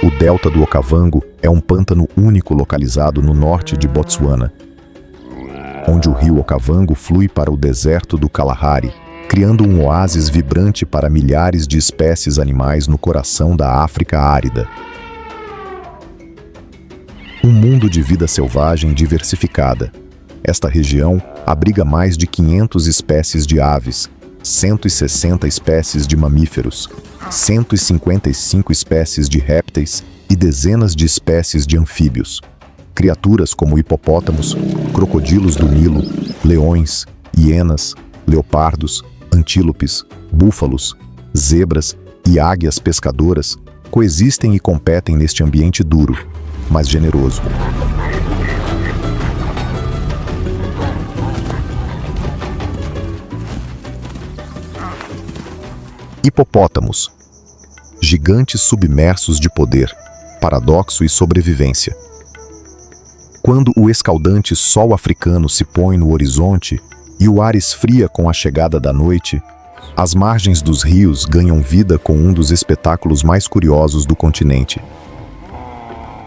O delta do Okavango é um pântano único localizado no norte de Botsuana, onde o rio Okavango flui para o deserto do Kalahari, criando um oásis vibrante para milhares de espécies animais no coração da África árida. Um mundo de vida selvagem diversificada. Esta região abriga mais de 500 espécies de aves, 160 espécies de mamíferos, 155 espécies de répteis e dezenas de espécies de anfíbios. Criaturas como hipopótamos, crocodilos do Nilo, leões, hienas, leopardos, antílopes, búfalos, zebras e águias pescadoras coexistem e competem neste ambiente duro, mas generoso. Hipopótamos, gigantes submersos de poder, paradoxo e sobrevivência. Quando o escaldante sol africano se põe no horizonte e o ar esfria com a chegada da noite, as margens dos rios ganham vida com um dos espetáculos mais curiosos do continente.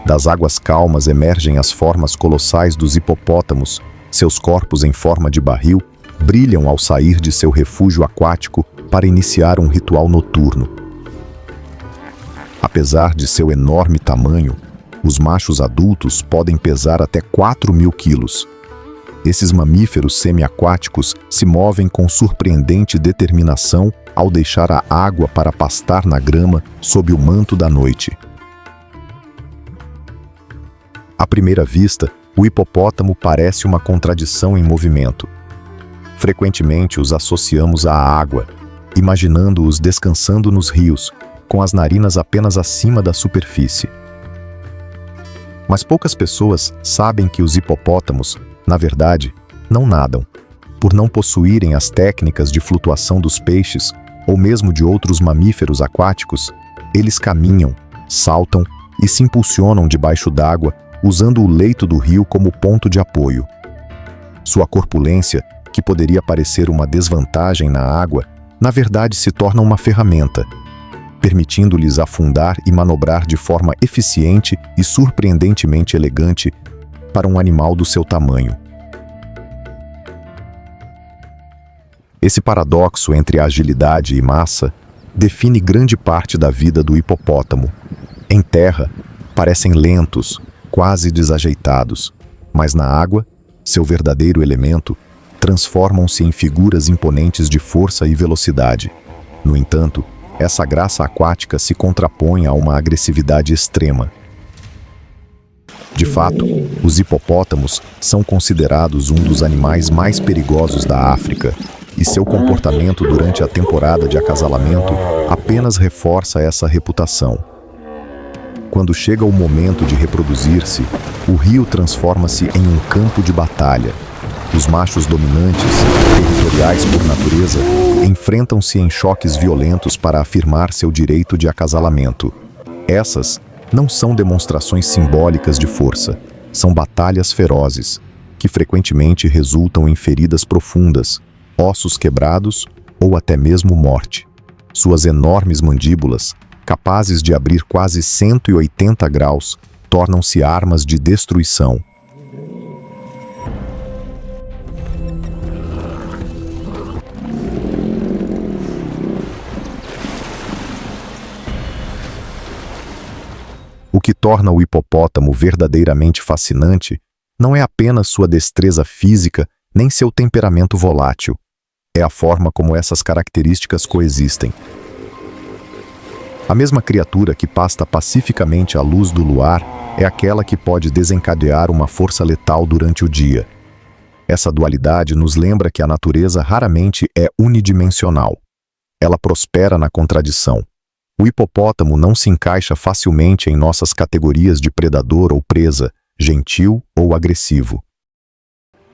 Das águas calmas emergem as formas colossais dos hipopótamos, seus corpos em forma de barril brilham ao sair de seu refúgio aquático para iniciar um ritual noturno. Apesar de seu enorme tamanho, os machos adultos podem pesar até 4.000 quilos. Esses mamíferos semiaquáticos se movem com surpreendente determinação ao deixar a água para pastar na grama sob o manto da noite. À primeira vista, o hipopótamo parece uma contradição em movimento. Frequentemente os associamos à água, imaginando-os descansando nos rios, com as narinas apenas acima da superfície. Mas poucas pessoas sabem que os hipopótamos, na verdade, não nadam, por não possuírem as técnicas de flutuação dos peixes ou mesmo de outros mamíferos aquáticos. Eles caminham, saltam e se impulsionam debaixo d'água, usando o leito do rio como ponto de apoio. Sua corpulência, que poderia parecer uma desvantagem na água, na verdade se torna uma ferramenta, permitindo-lhes afundar e manobrar de forma eficiente e surpreendentemente elegante para um animal do seu tamanho. Esse paradoxo entre agilidade e massa define grande parte da vida do hipopótamo. Em terra, parecem lentos, quase desajeitados, mas na água, seu verdadeiro elemento, transformam-se em figuras imponentes de força e velocidade. No entanto, essa graça aquática se contrapõe a uma agressividade extrema. De fato, os hipopótamos são considerados um dos animais mais perigosos da África, e seu comportamento durante a temporada de acasalamento apenas reforça essa reputação. Quando chega o momento de reproduzir-se, o rio transforma-se em um campo de batalha. Os machos dominantes, territoriais por natureza, enfrentam-se em choques violentos para afirmar seu direito de acasalamento. Essas não são demonstrações simbólicas de força, são batalhas ferozes, que frequentemente resultam em feridas profundas, ossos quebrados ou até mesmo morte. Suas enormes mandíbulas, capazes de abrir quase 180 graus, tornam-se armas de destruição. O que torna o hipopótamo verdadeiramente fascinante não é apenas sua destreza física nem seu temperamento volátil. É a forma como essas características coexistem. A mesma criatura que pasta pacificamente à luz do luar é aquela que pode desencadear uma força letal durante o dia. Essa dualidade nos lembra que a natureza raramente é unidimensional. Ela prospera na contradição. O hipopótamo não se encaixa facilmente em nossas categorias de predador ou presa, gentil ou agressivo.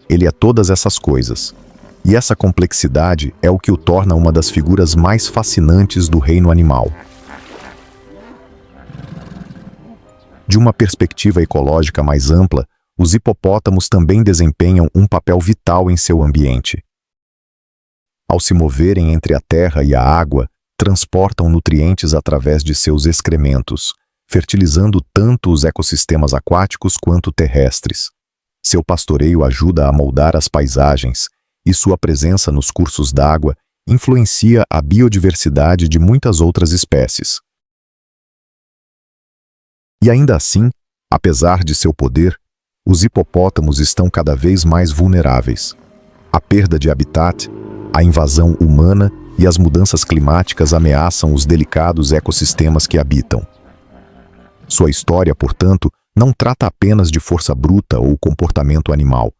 Ele é todas essas coisas. E essa complexidade é o que o torna uma das figuras mais fascinantes do reino animal. De uma perspectiva ecológica mais ampla, os hipopótamos também desempenham um papel vital em seu ambiente. Ao se moverem entre a terra e a água, transportam nutrientes através de seus excrementos, fertilizando tanto os ecossistemas aquáticos quanto terrestres. Seu pastoreio ajuda a moldar as paisagens, e sua presença nos cursos d'água influencia a biodiversidade de muitas outras espécies. E ainda assim, apesar de seu poder, os hipopótamos estão cada vez mais vulneráveis. A perda de habitat, a invasão humana e as mudanças climáticas ameaçam os delicados ecossistemas que habitam. Sua história, portanto, não trata apenas de força bruta ou comportamento animal.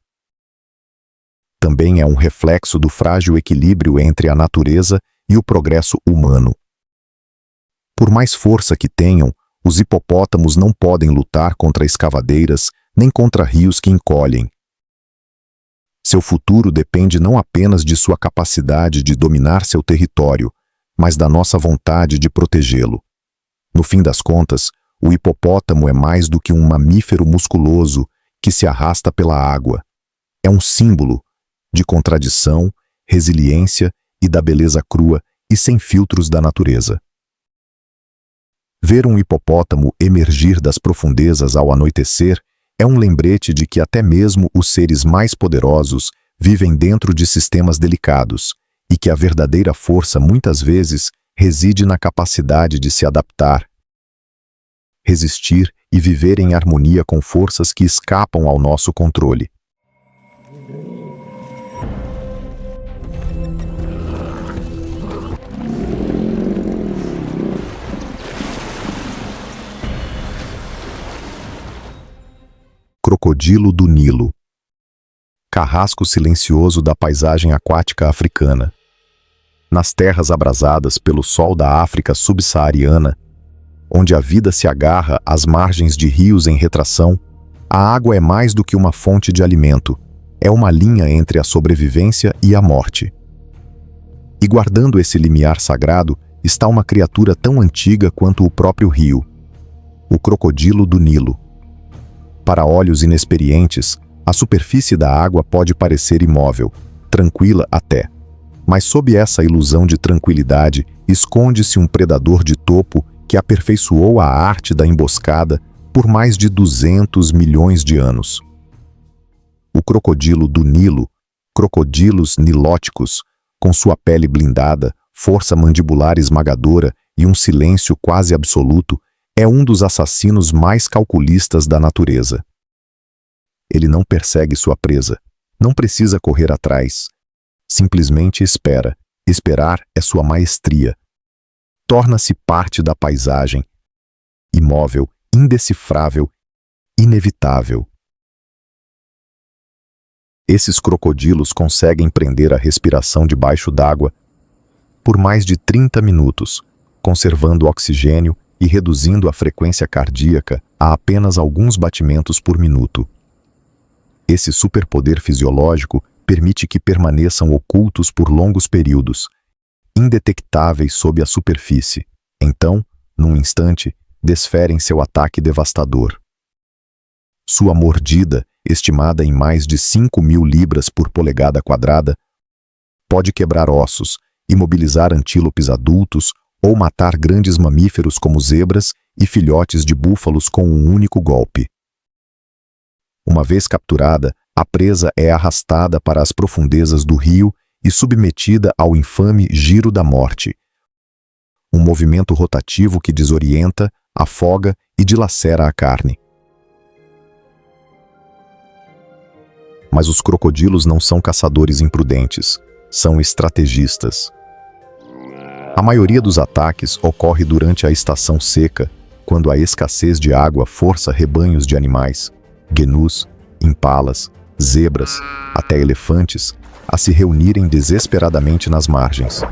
Também é um reflexo do frágil equilíbrio entre a natureza e o progresso humano. Por mais força que tenham, os hipopótamos não podem lutar contra escavadeiras nem contra rios que encolhem. Seu futuro depende não apenas de sua capacidade de dominar seu território, mas da nossa vontade de protegê-lo. No fim das contas, o hipopótamo é mais do que um mamífero musculoso que se arrasta pela água. É um símbolo de contradição, resiliência e da beleza crua e sem filtros da natureza. Ver um hipopótamo emergir das profundezas ao anoitecer é um lembrete de que até mesmo os seres mais poderosos vivem dentro de sistemas delicados e que a verdadeira força muitas vezes reside na capacidade de se adaptar, resistir e viver em harmonia com forças que escapam ao nosso controle. Crocodilo do Nilo. Carrasco silencioso da paisagem aquática africana. Nas terras abrasadas pelo sol da África subsaariana, onde a vida se agarra às margens de rios em retração, a água é mais do que uma fonte de alimento, é uma linha entre a sobrevivência e a morte. E guardando esse limiar sagrado está uma criatura tão antiga quanto o próprio rio, o crocodilo do Nilo. Para olhos inexperientes, a superfície da água pode parecer imóvel, tranquila até. Mas sob essa ilusão de tranquilidade, esconde-se um predador de topo que aperfeiçoou a arte da emboscada por mais de 200 milhões de anos. O crocodilo do Nilo, Crocodilus nilóticus, com sua pele blindada, força mandibular esmagadora e um silêncio quase absoluto, é um dos assassinos mais calculistas da natureza. Ele não persegue sua presa, não precisa correr atrás. Simplesmente espera. Esperar é sua maestria. Torna-se parte da paisagem, imóvel, indecifrável, inevitável. Esses crocodilos conseguem prender a respiração debaixo d'água por mais de 30 minutos, conservando oxigênio e reduzindo a frequência cardíaca a apenas alguns batimentos por minuto. Esse superpoder fisiológico permite que permaneçam ocultos por longos períodos, indetectáveis sob a superfície. Então, num instante, desferem seu ataque devastador. Sua mordida, estimada em mais de 5.000 libras por polegada quadrada, pode quebrar ossos, imobilizar antílopes adultos ou matar grandes mamíferos como zebras e filhotes de búfalos com um único golpe. Uma vez capturada, a presa é arrastada para as profundezas do rio e submetida ao infame giro da morte, um movimento rotativo que desorienta, afoga e dilacera a carne. Mas os crocodilos não são caçadores imprudentes, são estrategistas. A maioria dos ataques ocorre durante a estação seca, quando a escassez de água força rebanhos de animais, gnus, impalas, zebras, até elefantes, a se reunirem desesperadamente nas margens.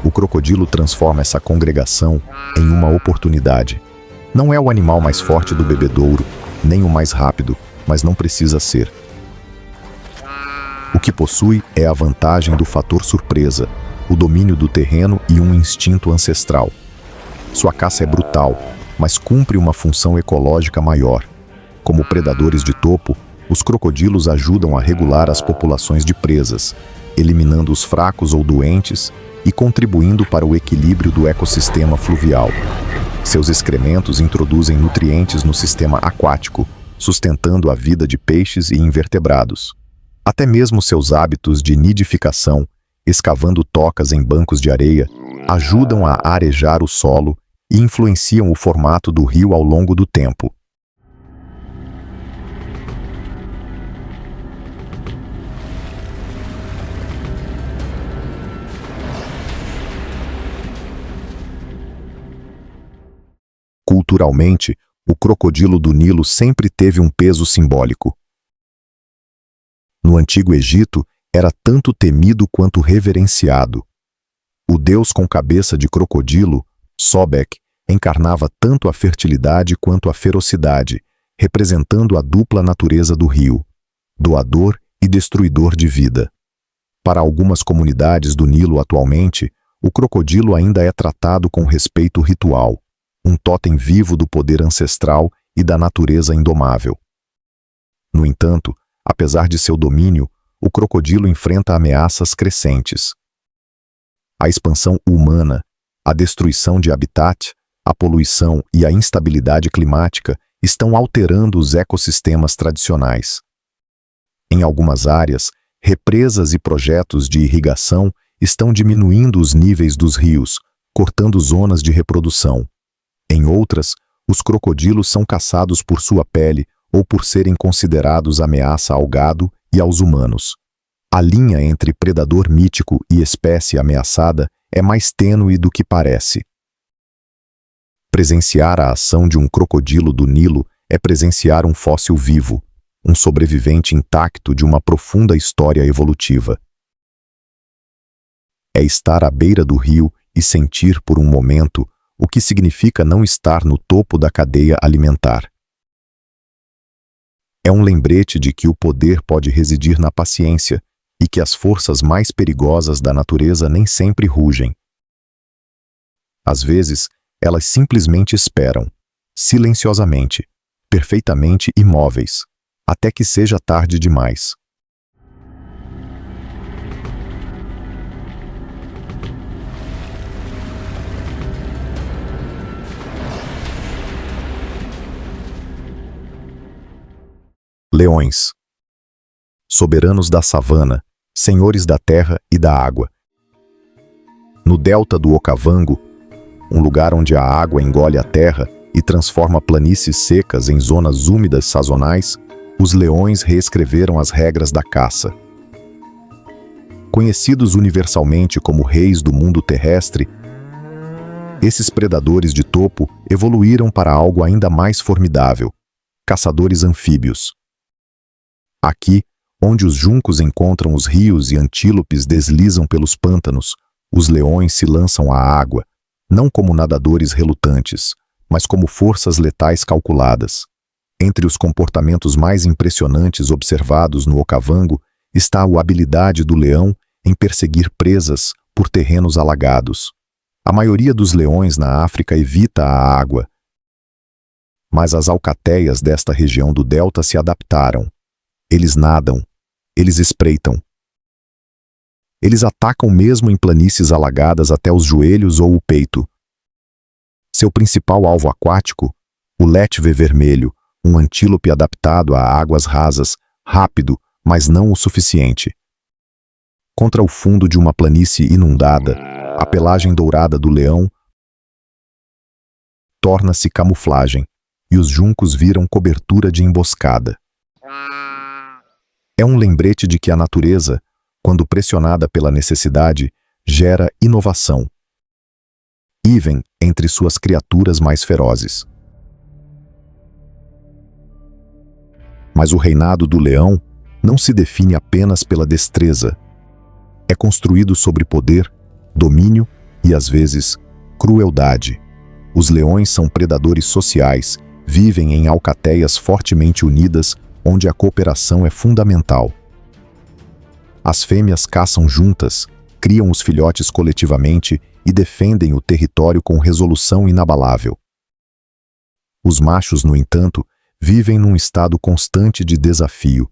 O crocodilo transforma essa congregação em uma oportunidade. Não é o animal mais forte do bebedouro, nem o mais rápido, mas não precisa ser. O que possui é a vantagem do fator surpresa, o domínio do terreno e um instinto ancestral. Sua caça é brutal, mas cumpre uma função ecológica maior. Como predadores de topo, os crocodilos ajudam a regular as populações de presas, eliminando os fracos ou doentes e contribuindo para o equilíbrio do ecossistema fluvial. Seus excrementos introduzem nutrientes no sistema aquático, sustentando a vida de peixes e invertebrados. Até mesmo seus hábitos de nidificação, escavando tocas em bancos de areia, ajudam a arejar o solo e influenciam o formato do rio ao longo do tempo. Culturalmente, o crocodilo do Nilo sempre teve um peso simbólico. No Antigo Egito, era tanto temido quanto reverenciado. O deus com cabeça de crocodilo, Sobek, encarnava tanto a fertilidade quanto a ferocidade, representando a dupla natureza do rio, doador e destruidor de vida. Para algumas comunidades do Nilo atualmente, o crocodilo ainda é tratado com respeito ritual, um totem vivo do poder ancestral e da natureza indomável. No entanto, apesar de seu domínio, o crocodilo enfrenta ameaças crescentes. A expansão humana, a destruição de habitat, a poluição e a instabilidade climática estão alterando os ecossistemas tradicionais. Em algumas áreas, represas e projetos de irrigação estão diminuindo os níveis dos rios, cortando zonas de reprodução. Em outras, os crocodilos são caçados por sua pele ou por serem considerados ameaça ao gado e aos humanos. A linha entre predador mítico e espécie ameaçada é mais tênue do que parece. Presenciar a ação de um crocodilo do Nilo é presenciar um fóssil vivo, um sobrevivente intacto de uma profunda história evolutiva. É estar à beira do rio e sentir por um momento o que significa não estar no topo da cadeia alimentar. É um lembrete de que o poder pode residir na paciência e que as forças mais perigosas da natureza nem sempre rugem. Às vezes, elas simplesmente esperam, silenciosamente, perfeitamente imóveis, até que seja tarde demais. Leões. Soberanos da savana, senhores da terra e da água. No delta do Okavango, um lugar onde a água engole a terra e transforma planícies secas em zonas úmidas sazonais, os leões reescreveram as regras da caça. Conhecidos universalmente como reis do mundo terrestre, esses predadores de topo evoluíram para algo ainda mais formidável: caçadores anfíbios. Aqui, onde os juncos encontram os rios e antílopes deslizam pelos pântanos, os leões se lançam à água, não como nadadores relutantes, mas como forças letais calculadas. Entre os comportamentos mais impressionantes observados no Okavango está a habilidade do leão em perseguir presas por terrenos alagados. A maioria dos leões na África evita a água, mas as alcateias desta região do delta se adaptaram. Eles nadam, eles espreitam. Eles atacam mesmo em planícies alagadas até os joelhos ou o peito. Seu principal alvo aquático, o létve vermelho, um antílope adaptado a águas rasas, rápido, mas não o suficiente. Contra o fundo de uma planície inundada, a pelagem dourada do leão torna-se camuflagem, e os juncos viram cobertura de emboscada. É um lembrete de que a natureza, quando pressionada pela necessidade, gera inovação, even entre suas criaturas mais ferozes. Mas o reinado do leão não se define apenas pela destreza. É construído sobre poder, domínio e, às vezes, crueldade. Os leões são predadores sociais, vivem em alcateias fortemente unidas, onde a cooperação é fundamental. As fêmeas caçam juntas, criam os filhotes coletivamente e defendem o território com resolução inabalável. Os machos, no entanto, vivem num estado constante de desafio.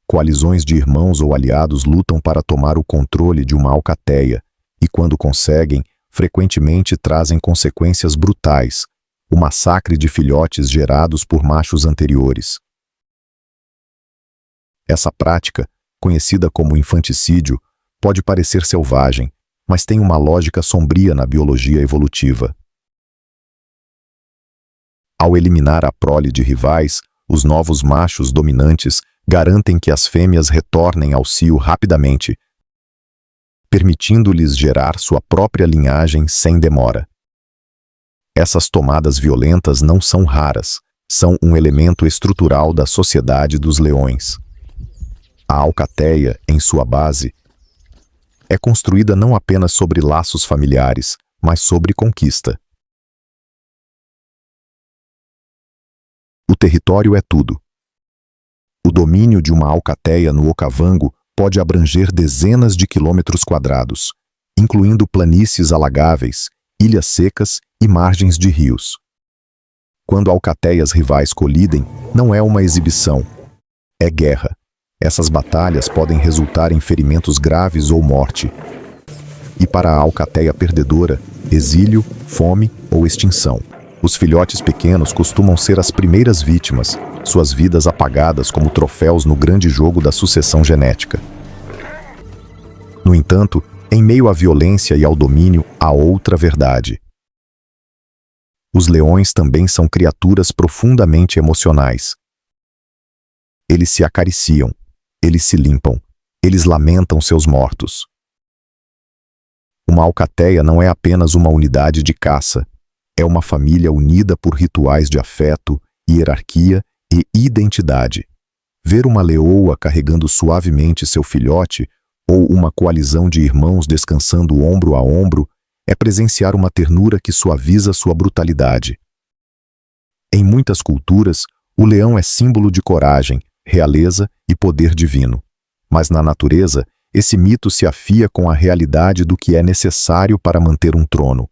Coalizões de irmãos ou aliados lutam para tomar o controle de uma alcateia, e quando conseguem, frequentemente trazem consequências brutais, o massacre de filhotes gerados por machos anteriores. Essa prática, conhecida como infanticídio, pode parecer selvagem, mas tem uma lógica sombria na biologia evolutiva. Ao eliminar a prole de rivais, os novos machos dominantes garantem que as fêmeas retornem ao cio rapidamente, permitindo-lhes gerar sua própria linhagem sem demora. Essas tomadas violentas não são raras, são um elemento estrutural da sociedade dos leões. A alcateia, em sua base, é construída não apenas sobre laços familiares, mas sobre conquista. O território é tudo. O domínio de uma alcateia no Okavango pode abranger dezenas de quilômetros quadrados, incluindo planícies alagáveis, ilhas secas e margens de rios. Quando alcateias rivais colidem, não é uma exibição, é guerra. Essas batalhas podem resultar em ferimentos graves ou morte. E para a alcateia perdedora, exílio, fome ou extinção. Os filhotes pequenos costumam ser as primeiras vítimas, suas vidas apagadas como troféus no grande jogo da sucessão genética. No entanto, em meio à violência e ao domínio, há outra verdade. Os leões também são criaturas profundamente emocionais. Eles se acariciam, eles se limpam, eles lamentam seus mortos. Uma alcateia não é apenas uma unidade de caça, é uma família unida por rituais de afeto, hierarquia e identidade. Ver uma leoa carregando suavemente seu filhote ou uma coalizão de irmãos descansando ombro a ombro é presenciar uma ternura que suaviza sua brutalidade. Em muitas culturas, o leão é símbolo de coragem, realeza e poder divino. Mas na natureza, esse mito se afia com a realidade do que é necessário para manter um trono.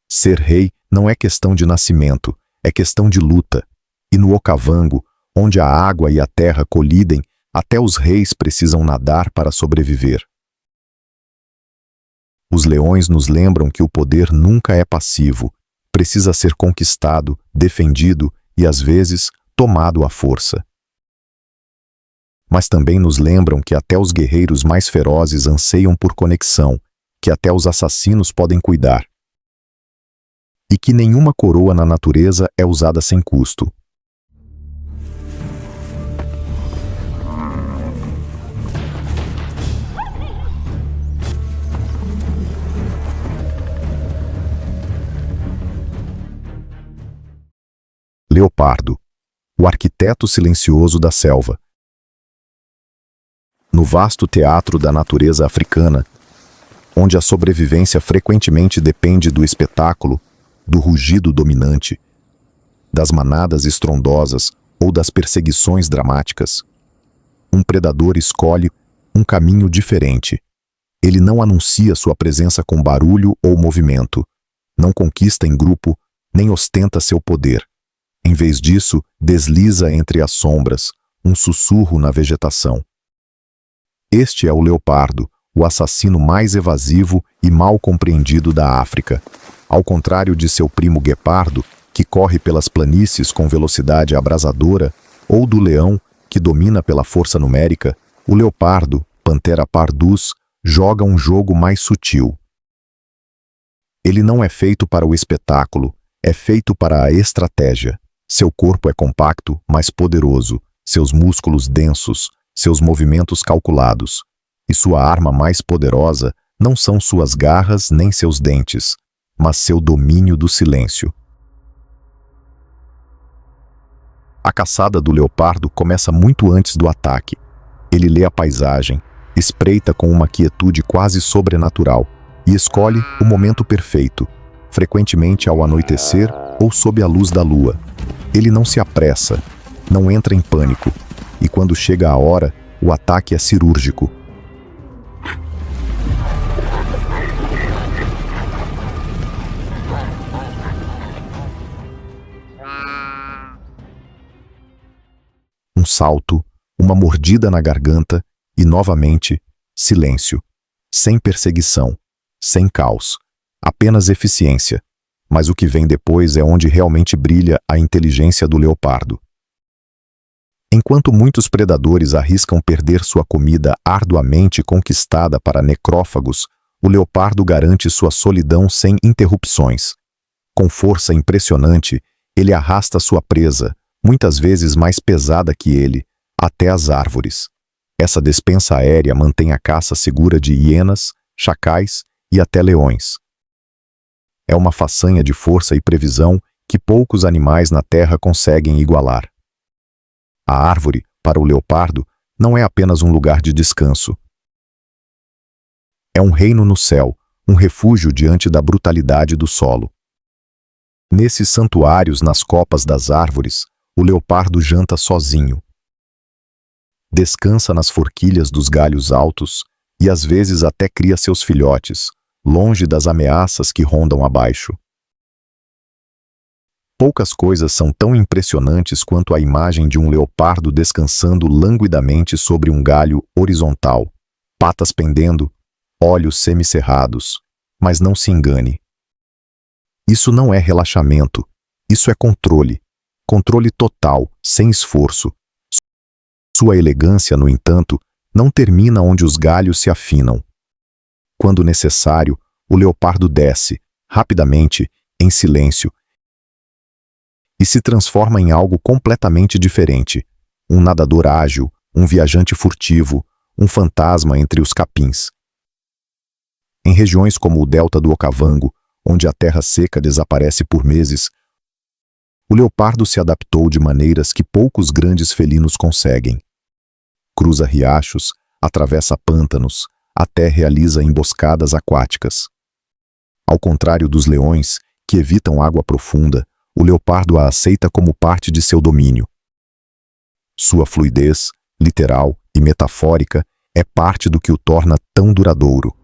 Ser rei não é questão de nascimento, é questão de luta. E no Okavango, onde a água e a terra colidem, até os reis precisam nadar para sobreviver. Os leões nos lembram que o poder nunca é passivo, precisa ser conquistado, defendido e, às vezes, tomado à força. Mas também nos lembram que até os guerreiros mais ferozes anseiam por conexão, que até os assassinos podem cuidar. E que nenhuma coroa na natureza é usada sem custo. Leopardo, o arquiteto silencioso da selva. No vasto teatro da natureza africana, onde a sobrevivência frequentemente depende do espetáculo, do rugido dominante, das manadas estrondosas ou das perseguições dramáticas, um predador escolhe um caminho diferente. Ele não anuncia sua presença com barulho ou movimento, não conquista em grupo, nem ostenta seu poder. Em vez disso, desliza entre as sombras, um sussurro na vegetação. Este é o leopardo, o assassino mais evasivo e mal compreendido da África. Ao contrário de seu primo guepardo, que corre pelas planícies com velocidade abrasadora, ou do leão, que domina pela força numérica, o leopardo, Panthera pardus, joga um jogo mais sutil. Ele não é feito para o espetáculo, é feito para a estratégia. Seu corpo é compacto, mas poderoso, seus músculos densos, seus movimentos calculados. E sua arma mais poderosa não são suas garras nem seus dentes, mas seu domínio do silêncio. A caçada do leopardo começa muito antes do ataque. Ele lê a paisagem, espreita com uma quietude quase sobrenatural e escolhe o momento perfeito, frequentemente ao anoitecer ou sob a luz da lua. Ele não se apressa, não entra em pânico, e quando chega a hora, o ataque é cirúrgico. Um salto, uma mordida na garganta e, novamente, silêncio. Sem perseguição, sem caos, apenas eficiência. Mas o que vem depois é onde realmente brilha a inteligência do leopardo. Enquanto muitos predadores arriscam perder sua comida arduamente conquistada para necrófagos, o leopardo garante sua solidão sem interrupções. Com força impressionante, ele arrasta sua presa, muitas vezes mais pesada que ele, até as árvores. Essa despensa aérea mantém a caça segura de hienas, chacais e até leões. É uma façanha de força e previsão que poucos animais na Terra conseguem igualar. A árvore, para o leopardo, não é apenas um lugar de descanso. É um reino no céu, um refúgio diante da brutalidade do solo. Nesses santuários nas copas das árvores, o leopardo janta sozinho. Descansa nas forquilhas dos galhos altos e às vezes até cria seus filhotes, longe das ameaças que rondam abaixo. Poucas coisas são tão impressionantes quanto a imagem de um leopardo descansando languidamente sobre um galho horizontal, patas pendendo, olhos semicerrados. Mas não se engane. Isso não é relaxamento, isso é controle. Controle total, sem esforço. Sua elegância, no entanto, não termina onde os galhos se afinam. Quando necessário, o leopardo desce, rapidamente, em silêncio, e se transforma em algo completamente diferente. Um nadador ágil, um viajante furtivo, um fantasma entre os capins. Em regiões como o delta do Okavango, onde a terra seca desaparece por meses, o leopardo se adaptou de maneiras que poucos grandes felinos conseguem. Cruza riachos, atravessa pântanos, até realiza emboscadas aquáticas. Ao contrário dos leões, que evitam água profunda, o leopardo a aceita como parte de seu domínio. Sua fluidez, literal e metafórica, é parte do que o torna tão duradouro.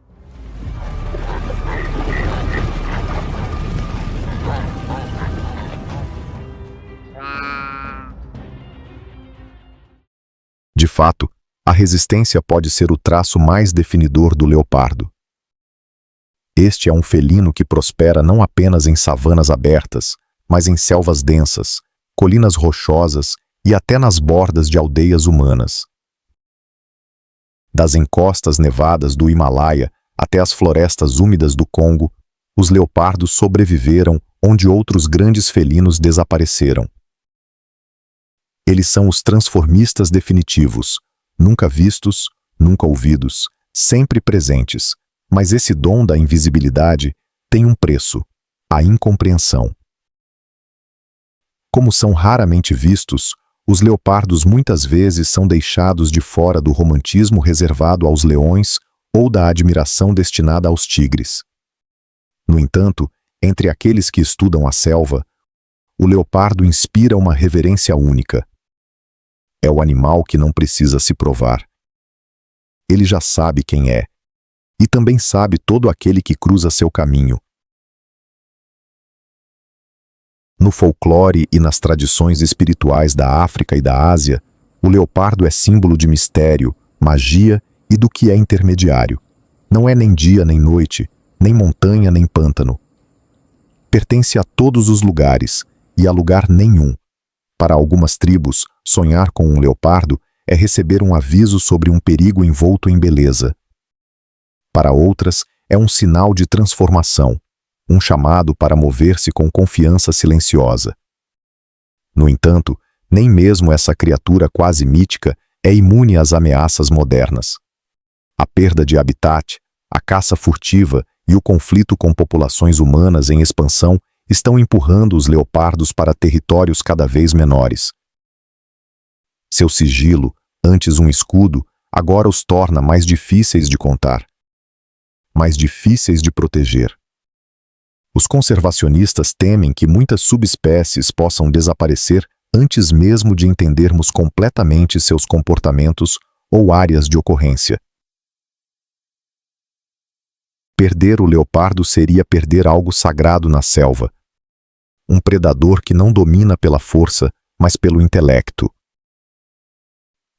De fato, a resistência pode ser o traço mais definidor do leopardo. Este é um felino que prospera não apenas em savanas abertas, mas em selvas densas, colinas rochosas e até nas bordas de aldeias humanas. Das encostas nevadas do Himalaia até as florestas úmidas do Congo, os leopardos sobreviveram onde outros grandes felinos desapareceram. Eles são os transformistas definitivos, nunca vistos, nunca ouvidos, sempre presentes. Mas esse dom da invisibilidade tem um preço: a incompreensão. Como são raramente vistos, os leopardos muitas vezes são deixados de fora do romantismo reservado aos leões ou da admiração destinada aos tigres. No entanto, entre aqueles que estudam a selva, o leopardo inspira uma reverência única. É o animal que não precisa se provar. Ele já sabe quem é, e também sabe todo aquele que cruza seu caminho. No folclore e nas tradições espirituais da África e da Ásia, o leopardo é símbolo de mistério, magia e do que é intermediário. Não é nem dia nem noite, nem montanha nem pântano. Pertence a todos os lugares e a lugar nenhum. Para algumas tribos, sonhar com um leopardo é receber um aviso sobre um perigo envolto em beleza. Para outras, é um sinal de transformação, um chamado para mover-se com confiança silenciosa. No entanto, nem mesmo essa criatura quase mítica é imune às ameaças modernas. A perda de habitat, a caça furtiva e o conflito com populações humanas em expansão estão empurrando os leopardos para territórios cada vez menores. Seu sigilo, antes um escudo, agora os torna mais difíceis de contar, mais difíceis de proteger. Os conservacionistas temem que muitas subespécies possam desaparecer antes mesmo de entendermos completamente seus comportamentos ou áreas de ocorrência. Perder o leopardo seria perder algo sagrado na selva. Um predador que não domina pela força, mas pelo intelecto.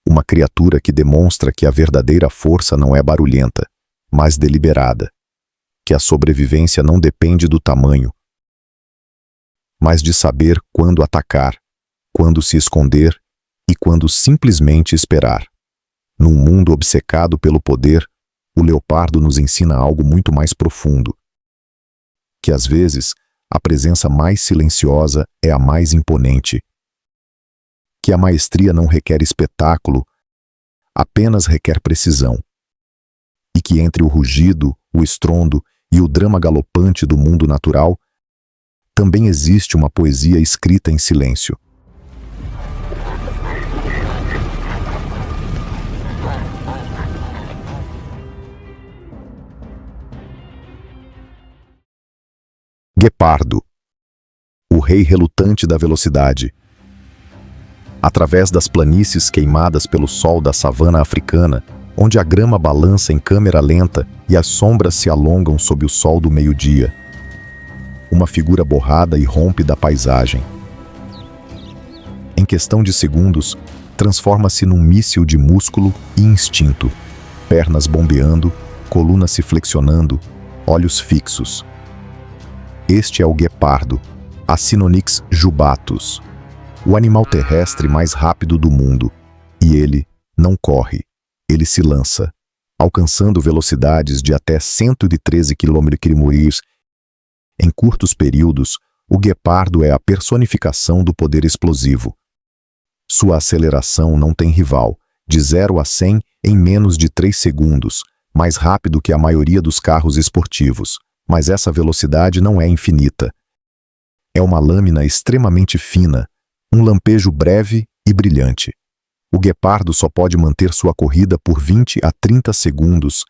Uma criatura que demonstra que a verdadeira força não é barulhenta, mas deliberada. que a sobrevivência não depende do tamanho, mas de saber quando atacar, quando se esconder e quando simplesmente esperar. Num mundo obcecado pelo poder, o leopardo nos ensina algo muito mais profundo, que às vezes a presença mais silenciosa é a mais imponente, que a maestria não requer espetáculo, apenas requer precisão, e que entre o rugido, o estrondo e o drama galopante do mundo natural, também existe uma poesia escrita em silêncio. Guepardo, o rei relutante da velocidade. Através das planícies queimadas pelo sol da savana africana, onde a grama balança em câmera lenta e as sombras se alongam sob o sol do meio-dia, uma figura borrada irrompe da paisagem. Em questão de segundos, transforma-se num míssil de músculo e instinto, pernas bombeando, coluna se flexionando, olhos fixos. Este é o guepardo, a Cinonyx jubatus, o animal terrestre mais rápido do mundo. E ele não corre, ele se lança, alcançando velocidades de até 113 km/h. Em curtos períodos, o guepardo é a personificação do poder explosivo. Sua aceleração não tem rival, de 0 a 100 em menos de 3 segundos, mais rápido que a maioria dos carros esportivos. Mas essa velocidade não é infinita. É uma lâmina extremamente fina, um lampejo breve e brilhante. O guepardo só pode manter sua corrida por 20 a 30 segundos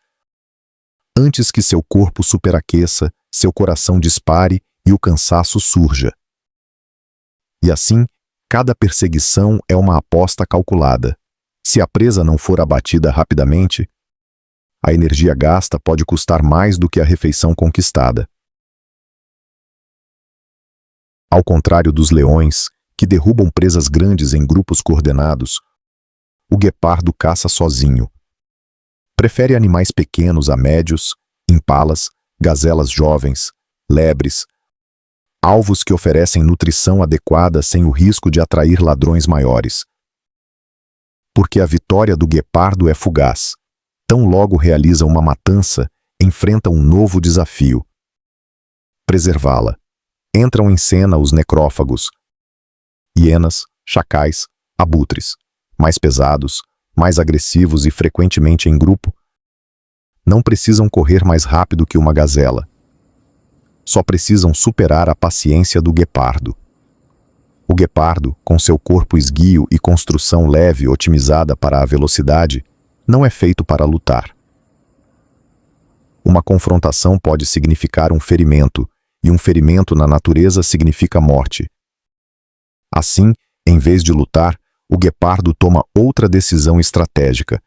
antes que seu corpo superaqueça, seu coração dispare e o cansaço surja. E assim, cada perseguição é uma aposta calculada. Se a presa não for abatida rapidamente, a energia gasta pode custar mais do que a refeição conquistada. Ao contrário dos leões, que derrubam presas grandes em grupos coordenados, o guepardo caça sozinho. Prefere animais pequenos a médios, impalas, gazelas jovens, lebres, alvos que oferecem nutrição adequada sem o risco de atrair ladrões maiores. Porque a vitória do guepardo é fugaz. Tão logo realiza uma matança, enfrenta um novo desafio: preservá-la. Entram em cena os necrófagos, hienas, chacais, abutres, mais pesados, mais agressivos e frequentemente em grupo. Não precisam correr mais rápido que uma gazela. Só precisam superar a paciência do guepardo. O guepardo, com seu corpo esguio e construção leve otimizada para a velocidade, não é feito para lutar. Uma confrontação pode significar um ferimento, e um ferimento na natureza significa morte. Assim, em vez de lutar, o guepardo toma outra decisão estratégica.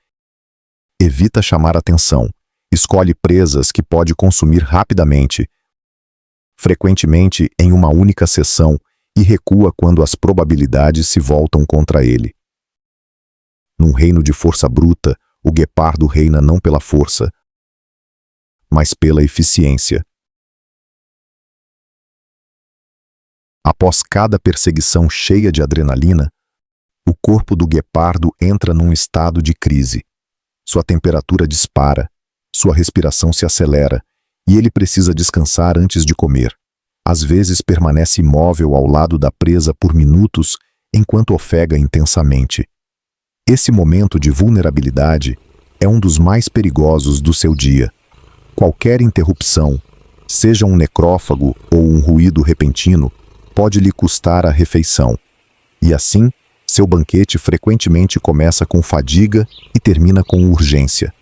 Evita chamar atenção, escolhe presas que pode consumir rapidamente, frequentemente em uma única sessão, e recua quando as probabilidades se voltam contra ele. Num reino de força bruta, o guepardo reina não pela força, mas pela eficiência. Após cada perseguição cheia de adrenalina, o corpo do guepardo entra num estado de crise. Sua temperatura dispara, sua respiração se acelera e ele precisa descansar antes de comer. Às vezes permanece imóvel ao lado da presa por minutos enquanto ofega intensamente. Esse momento de vulnerabilidade é um dos mais perigosos do seu dia. Qualquer interrupção, seja um necrófago ou um ruído repentino, pode lhe custar a refeição. E assim, seu banquete frequentemente começa com fadiga e termina com urgência.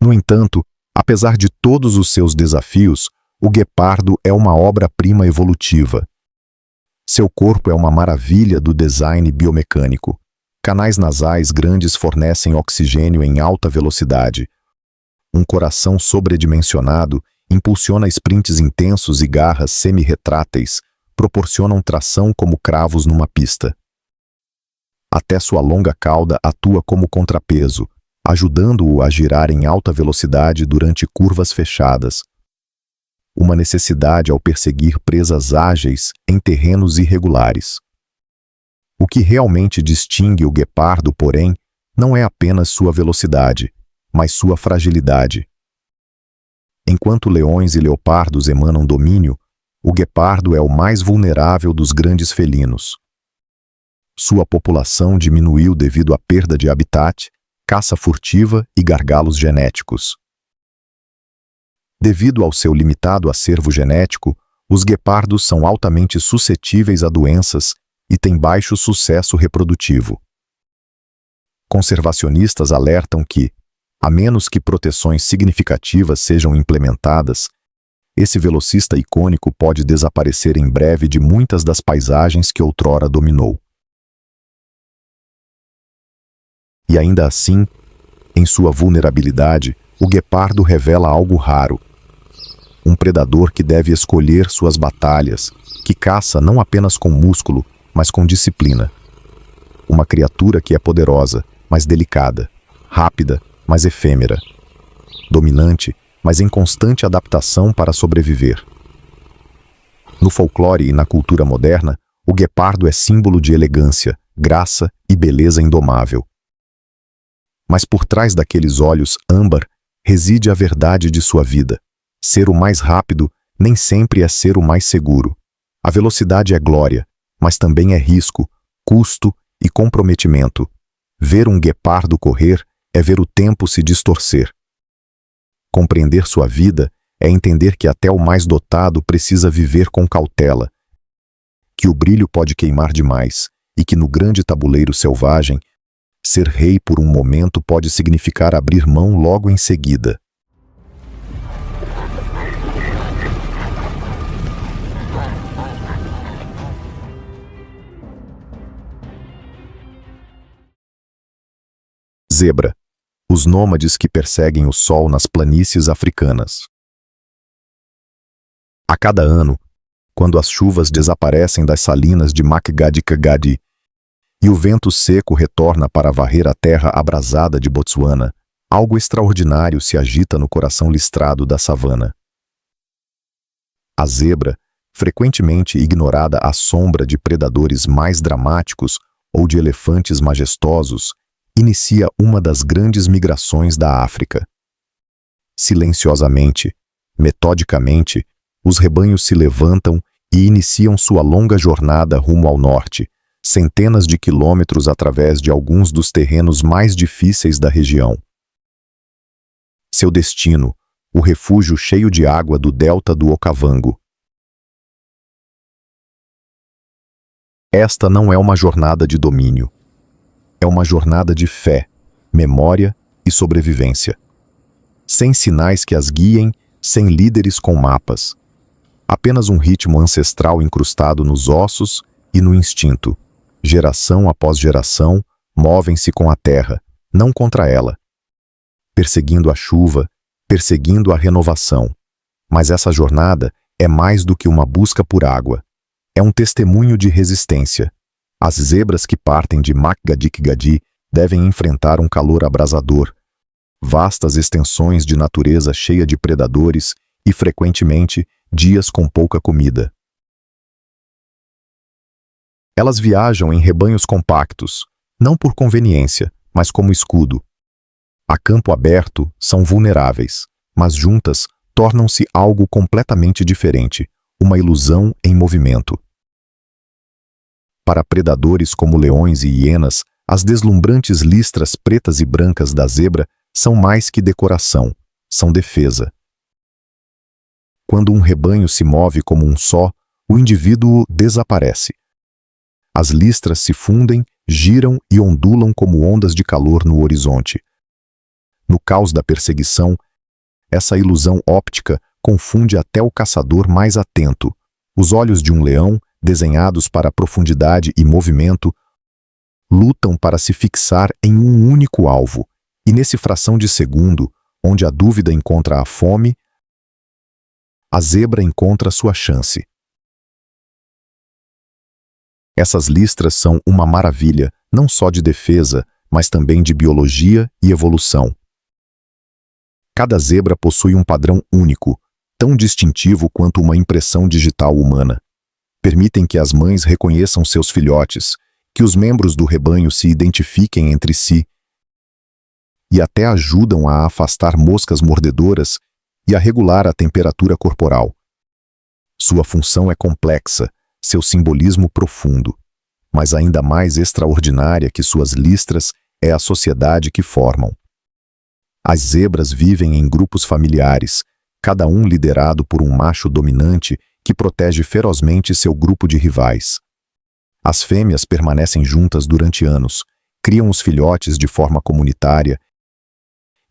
No entanto, apesar de todos os seus desafios, o guepardo é uma obra-prima evolutiva. Seu corpo é uma maravilha do design biomecânico. Canais nasais grandes fornecem oxigênio em alta velocidade. Um coração sobredimensionado impulsiona sprints intensos e garras semi-retráteis, proporcionam tração como cravos numa pista. Até sua longa cauda atua como contrapeso, ajudando-o a girar em alta velocidade durante curvas fechadas. Uma necessidade ao perseguir presas ágeis em terrenos irregulares. O que realmente distingue o guepardo, porém, não é apenas sua velocidade, mas sua fragilidade. Enquanto leões e leopardos emanam domínio, o guepardo é o mais vulnerável dos grandes felinos. Sua população diminuiu devido à perda de habitat, caça furtiva e gargalos genéticos. Devido ao seu limitado acervo genético, os guepardos são altamente suscetíveis a doenças e têm baixo sucesso reprodutivo. Conservacionistas alertam que, a menos que proteções significativas sejam implementadas, esse velocista icônico pode desaparecer em breve de muitas das paisagens que outrora dominou. E ainda assim, em sua vulnerabilidade, o guepardo revela algo raro. Um predador que deve escolher suas batalhas, que caça não apenas com músculo, mas com disciplina. Uma criatura que é poderosa, mas delicada, rápida, mas efêmera. Dominante, mas em constante adaptação para sobreviver. No folclore e na cultura moderna, o guepardo é símbolo de elegância, graça e beleza indomável. Mas por trás daqueles olhos âmbar reside a verdade de sua vida. Ser o mais rápido nem sempre é ser o mais seguro. A velocidade é glória, mas também é risco, custo e comprometimento. Ver um guepardo correr é ver o tempo se distorcer. Compreender sua vida é entender que até o mais dotado precisa viver com cautela, que o brilho pode queimar demais e que no grande tabuleiro selvagem, ser rei por um momento pode significar abrir mão logo em seguida. Zebra, os nômades que perseguem o sol nas planícies africanas. A cada ano, quando as chuvas desaparecem das salinas de Makgadikgadi e o vento seco retorna para varrer a terra abrasada de Botsuana, algo extraordinário se agita no coração listrado da savana. A zebra, frequentemente ignorada à sombra de predadores mais dramáticos ou de elefantes majestosos, inicia uma das grandes migrações da África. Silenciosamente, metodicamente, os rebanhos se levantam e iniciam sua longa jornada rumo ao norte, centenas de quilômetros através de alguns dos terrenos mais difíceis da região. Seu destino, o refúgio cheio de água do delta do Okavango. Esta não é uma jornada de domínio. É uma jornada de fé, memória e sobrevivência. Sem sinais que as guiem, sem líderes com mapas. Apenas um ritmo ancestral incrustado nos ossos e no instinto. Geração após geração, movem-se com a terra, não contra ela. Perseguindo a chuva, perseguindo a renovação. Mas essa jornada é mais do que uma busca por água. É um testemunho de resistência. As zebras que partem de Makgadikgadi devem enfrentar um calor abrasador, vastas extensões de natureza cheia de predadores e, frequentemente, dias com pouca comida. Elas viajam em rebanhos compactos, não por conveniência, mas como escudo. A campo aberto, são vulneráveis, mas juntas tornam-se algo completamente diferente, uma ilusão em movimento. Para predadores como leões e hienas, as deslumbrantes listras pretas e brancas da zebra são mais que decoração, são defesa. Quando um rebanho se move como um só, o indivíduo desaparece. As listras se fundem, giram e ondulam como ondas de calor no horizonte. No caos da perseguição, essa ilusão óptica confunde até o caçador mais atento. Os olhos de um leão, desenhados para profundidade e movimento, lutam para se fixar em um único alvo, e nesse fração de segundo, onde a dúvida encontra a fome, a zebra encontra sua chance. Essas listras são uma maravilha, não só de defesa, mas também de biologia e evolução. Cada zebra possui um padrão único, tão distintivo quanto uma impressão digital humana. Permitem que as mães reconheçam seus filhotes, que os membros do rebanho se identifiquem entre si e até ajudam a afastar moscas mordedoras e a regular a temperatura corporal. Sua função é complexa, seu simbolismo profundo, mas ainda mais extraordinária que suas listras é a sociedade que formam. As zebras vivem em grupos familiares, cada um liderado por um macho dominante que protege ferozmente seu grupo de rivais. As fêmeas permanecem juntas durante anos, criam os filhotes de forma comunitária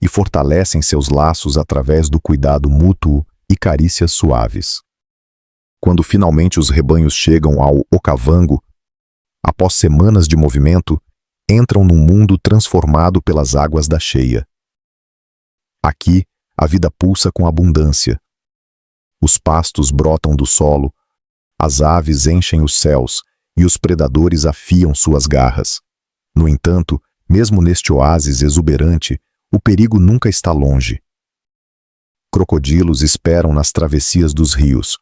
e fortalecem seus laços através do cuidado mútuo e carícias suaves. Quando finalmente os rebanhos chegam ao Okavango, após semanas de movimento, entram num mundo transformado pelas águas da cheia. Aqui, a vida pulsa com abundância. Os pastos brotam do solo, as aves enchem os céus e os predadores afiam suas garras. No entanto, mesmo neste oásis exuberante, o perigo nunca está longe. Crocodilos esperam nas travessias dos rios.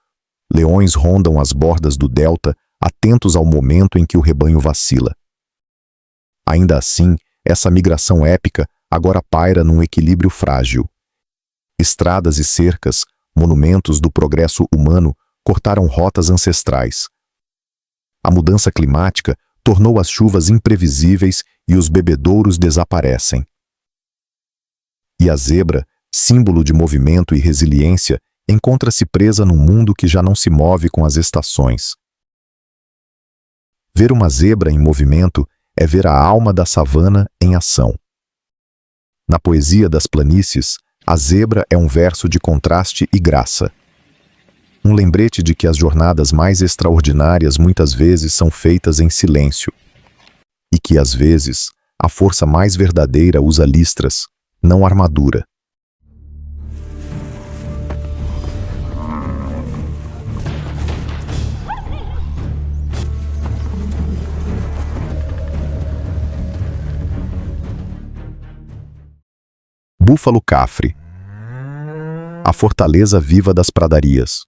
Leões rondam as bordas do delta, atentos ao momento em que o rebanho vacila. Ainda assim, essa migração épica agora paira num equilíbrio frágil. Estradas e cercas, monumentos do progresso humano, cortaram rotas ancestrais. A mudança climática tornou as chuvas imprevisíveis e os bebedouros desaparecem. E a zebra, símbolo de movimento e resiliência, encontra-se presa num mundo que já não se move com as estações. Ver uma zebra em movimento é ver a alma da savana em ação. Na poesia das planícies, a zebra é um verso de contraste e graça. Um lembrete de que as jornadas mais extraordinárias muitas vezes são feitas em silêncio. E que, às vezes, a força mais verdadeira usa listras, não armadura. Búfalo Cafre. A fortaleza viva das pradarias.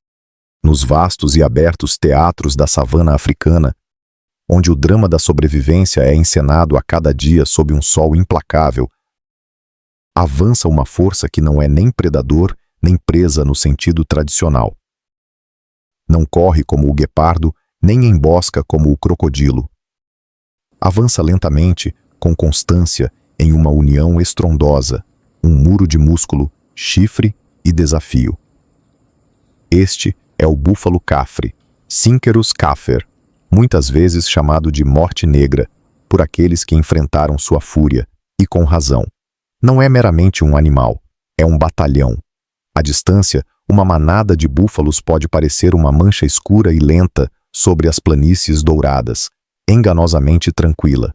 Nos vastos e abertos teatros da savana africana, onde o drama da sobrevivência é encenado a cada dia sob um sol implacável, avança uma força que não é nem predador, nem presa no sentido tradicional. Não corre como o guepardo, nem embosca como o crocodilo. Avança lentamente, com constância, em uma união estrondosa, um muro de músculo, chifre e desafio. Este é o búfalo cafre, Syncerus cafer, muitas vezes chamado de morte negra, por aqueles que enfrentaram sua fúria, e com razão. Não é meramente um animal, é um batalhão. À distância, uma manada de búfalos pode parecer uma mancha escura e lenta sobre as planícies douradas, enganosamente tranquila.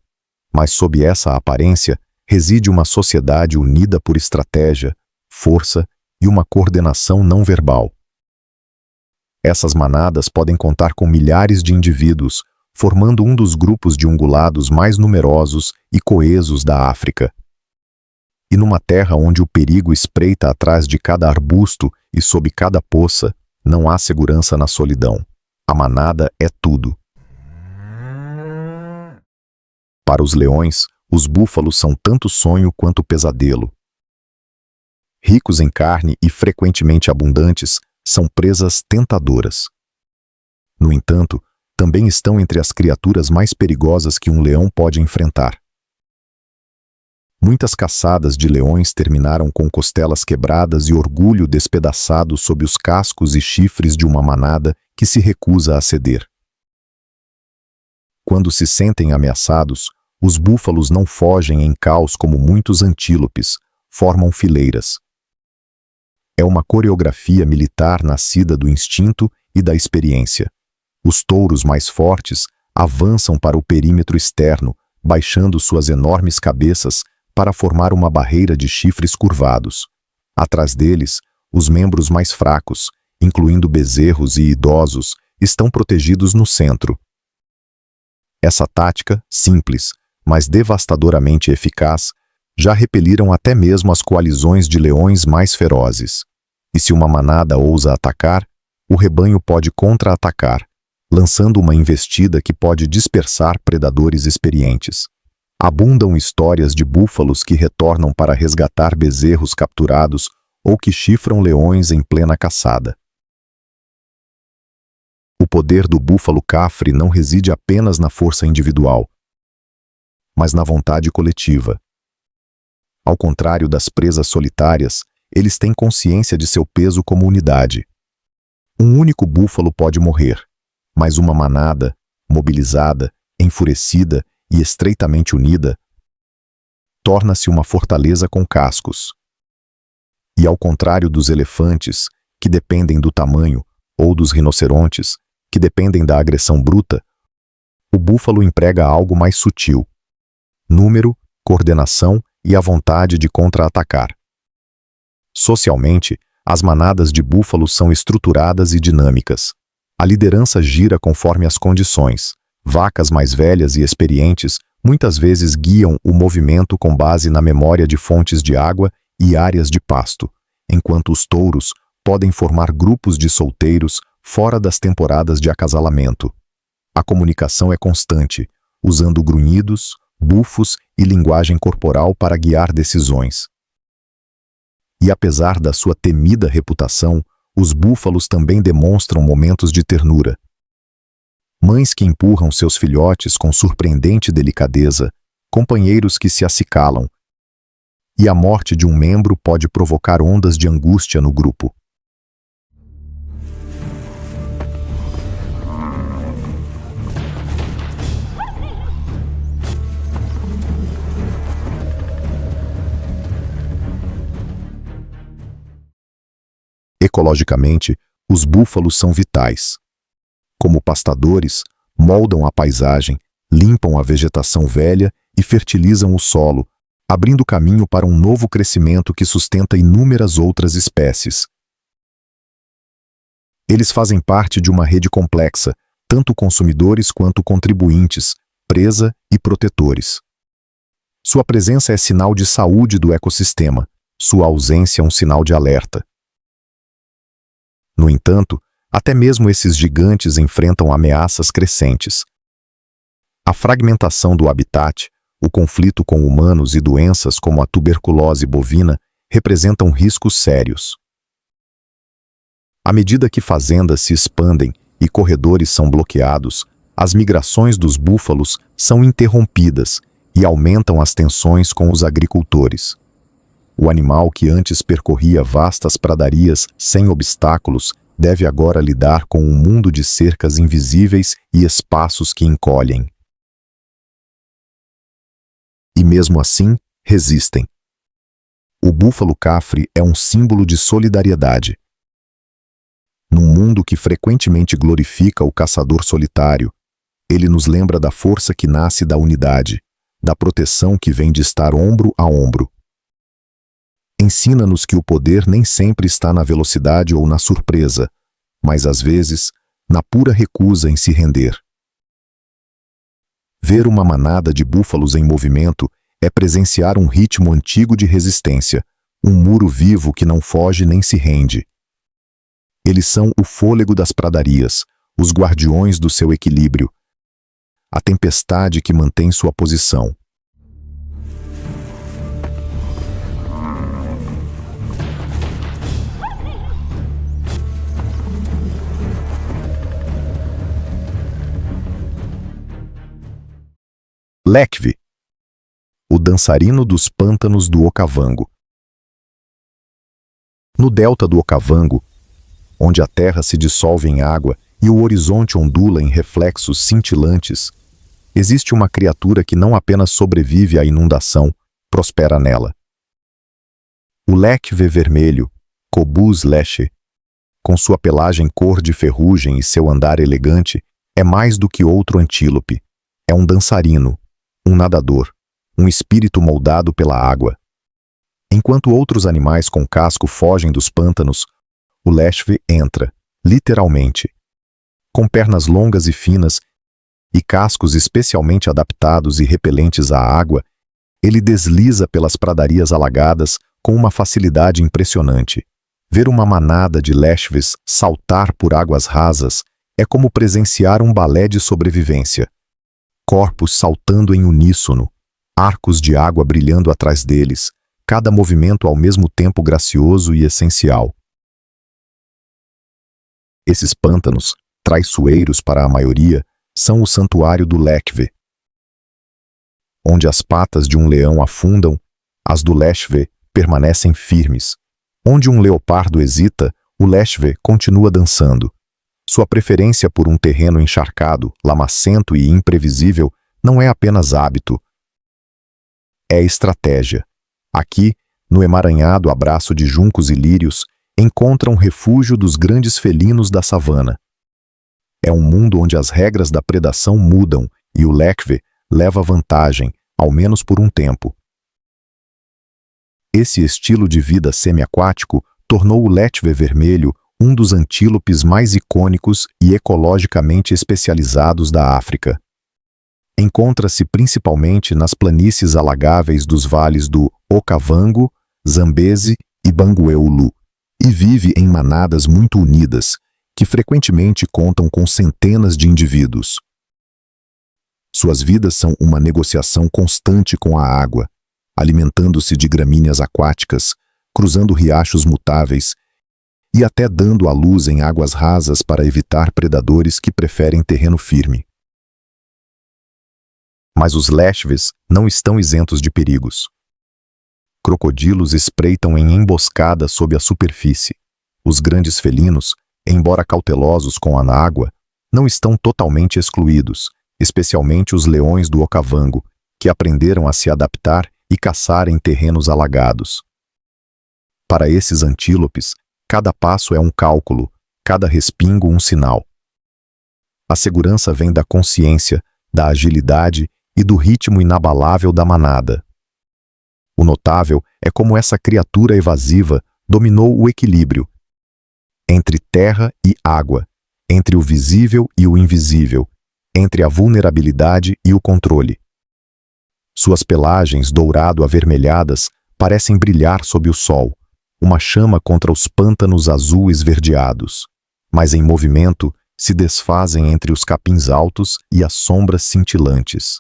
Mas sob essa aparência, reside uma sociedade unida por estratégia, força e uma coordenação não verbal. Essas manadas podem contar com milhares de indivíduos, formando um dos grupos de ungulados mais numerosos e coesos da África. E numa terra onde o perigo espreita atrás de cada arbusto e sob cada poça, não há segurança na solidão. A manada é tudo. Para os leões, os búfalos são tanto sonho quanto pesadelo. Ricos em carne e frequentemente abundantes, são presas tentadoras. No entanto, também estão entre as criaturas mais perigosas que um leão pode enfrentar. Muitas caçadas de leões terminaram com costelas quebradas e orgulho despedaçado sob os cascos e chifres de uma manada que se recusa a ceder. Quando se sentem ameaçados, os búfalos não fogem em caos como muitos antílopes, formam fileiras. É uma coreografia militar nascida do instinto e da experiência. Os touros mais fortes avançam para o perímetro externo, baixando suas enormes cabeças para formar uma barreira de chifres curvados. Atrás deles, os membros mais fracos, incluindo bezerros e idosos, estão protegidos no centro. Essa tática, simples, mas devastadoramente eficaz, já repeliram até mesmo as coalizões de leões mais ferozes. E se uma manada ousa atacar, o rebanho pode contra-atacar, lançando uma investida que pode dispersar predadores experientes. Abundam histórias de búfalos que retornam para resgatar bezerros capturados ou que chifram leões em plena caçada. O poder do búfalo cafre não reside apenas na força individual, mas na vontade coletiva. Ao contrário das presas solitárias, eles têm consciência de seu peso como unidade. Um único búfalo pode morrer, mas uma manada, mobilizada, enfurecida e estreitamente unida, torna-se uma fortaleza com cascos. E ao contrário dos elefantes, que dependem do tamanho, ou dos rinocerontes, que dependem da agressão bruta, o búfalo emprega algo mais sutil: número, coordenação e a vontade de contra-atacar. Socialmente, as manadas de búfalos são estruturadas e dinâmicas. A liderança gira conforme as condições. Vacas mais velhas e experientes muitas vezes guiam o movimento com base na memória de fontes de água e áreas de pasto, enquanto os touros podem formar grupos de solteiros fora das temporadas de acasalamento. A comunicação é constante, usando grunhidos, bufos e linguagem corporal para guiar decisões. E apesar da sua temida reputação, os búfalos também demonstram momentos de ternura. Mães que empurram seus filhotes com surpreendente delicadeza, companheiros que se acicalam, e a morte de um membro pode provocar ondas de angústia no grupo. Ecologicamente, os búfalos são vitais. Como pastadores, moldam a paisagem, limpam a vegetação velha e fertilizam o solo, abrindo caminho para um novo crescimento que sustenta inúmeras outras espécies. Eles fazem parte de uma rede complexa, tanto consumidores quanto contribuintes, presa e protetores. Sua presença é sinal de saúde do ecossistema, sua ausência é um sinal de alerta. No entanto, até mesmo esses gigantes enfrentam ameaças crescentes. A fragmentação do habitat, o conflito com humanos e doenças como a tuberculose bovina representam riscos sérios. À medida que fazendas se expandem e corredores são bloqueados, as migrações dos búfalos são interrompidas e aumentam as tensões com os agricultores. O animal que antes percorria vastas pradarias sem obstáculos deve agora lidar com um mundo de cercas invisíveis e espaços que encolhem. E mesmo assim, resistem. O búfalo cafre é um símbolo de solidariedade. Num mundo que frequentemente glorifica o caçador solitário, ele nos lembra da força que nasce da unidade, da proteção que vem de estar ombro a ombro. Ensina-nos que o poder nem sempre está na velocidade ou na surpresa, mas às vezes, na pura recusa em se render. Ver uma manada de búfalos em movimento é presenciar um ritmo antigo de resistência, um muro vivo que não foge nem se rende. Eles são o fôlego das pradarias, os guardiões do seu equilíbrio, a tempestade que mantém sua posição. Lekve, o dançarino dos pântanos do Okavango. No delta do Okavango, onde a terra se dissolve em água e o horizonte ondula em reflexos cintilantes, existe uma criatura que não apenas sobrevive à inundação, prospera nela. O Lekve vermelho, Cobus leche, com sua pelagem cor de ferrugem e seu andar elegante, é mais do que outro antílope. É um dançarino, um nadador, um espírito moldado pela água. Enquanto outros animais com casco fogem dos pântanos, o Lekve entra, literalmente. Com pernas longas e finas, e cascos especialmente adaptados e repelentes à água, ele desliza pelas pradarias alagadas com uma facilidade impressionante. Ver uma manada de lechves saltar por águas rasas é como presenciar um balé de sobrevivência. Corpos saltando em uníssono, arcos de água brilhando atrás deles, cada movimento ao mesmo tempo gracioso e essencial. Esses pântanos, traiçoeiros para a maioria, são o santuário do lechve. Onde as patas de um leão afundam, as do lechve permanecem firmes. Onde um leopardo hesita, o lechve continua dançando. Sua preferência por um terreno encharcado, lamacento e imprevisível não é apenas hábito. É estratégia. Aqui, no emaranhado abraço de juncos e lírios, encontram refúgio dos grandes felinos da savana. É um mundo onde as regras da predação mudam e o lechve leva vantagem, ao menos por um tempo. Esse estilo de vida semiaquático tornou o lechve vermelho um dos antílopes mais icônicos e ecologicamente especializados da África. Encontra-se principalmente nas planícies alagáveis dos vales do Okavango, Zambeze e Bangueulu, e vive em manadas muito unidas, que frequentemente contam com centenas de indivíduos. Suas vidas são uma negociação constante com a água, alimentando-se de gramíneas aquáticas, cruzando riachos mutáveis e até dando à luz em águas rasas para evitar predadores que preferem terreno firme. Mas os lechves não estão isentos de perigos. Crocodilos espreitam em emboscada sob a superfície. Os grandes felinos, embora cautelosos com a água, não estão totalmente excluídos, especialmente os leões do Okavango, que aprenderam a se adaptar e caçar em terrenos alagados. Para esses antílopes, cada passo é um cálculo, cada respingo um sinal. A segurança vem da consciência, da agilidade e do ritmo inabalável da manada. O notável é como essa criatura evasiva dominou o equilíbrio entre terra e água, entre o visível e o invisível, entre a vulnerabilidade e o controle. Suas pelagens dourado-avermelhadas parecem brilhar sob o sol, uma chama contra os pântanos azul esverdeados, mas em movimento se desfazem entre os capins altos e as sombras cintilantes.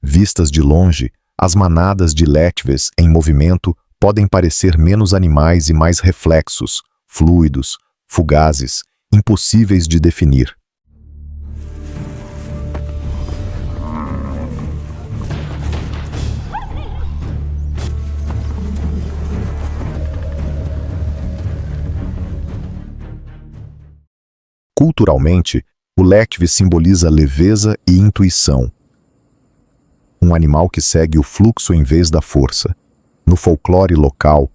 Vistas de longe, as manadas de lechves em movimento podem parecer menos animais e mais reflexos, fluidos, fugazes, impossíveis de definir. Culturalmente, o lechve simboliza leveza e intuição. Um animal que segue o fluxo em vez da força. No folclore local,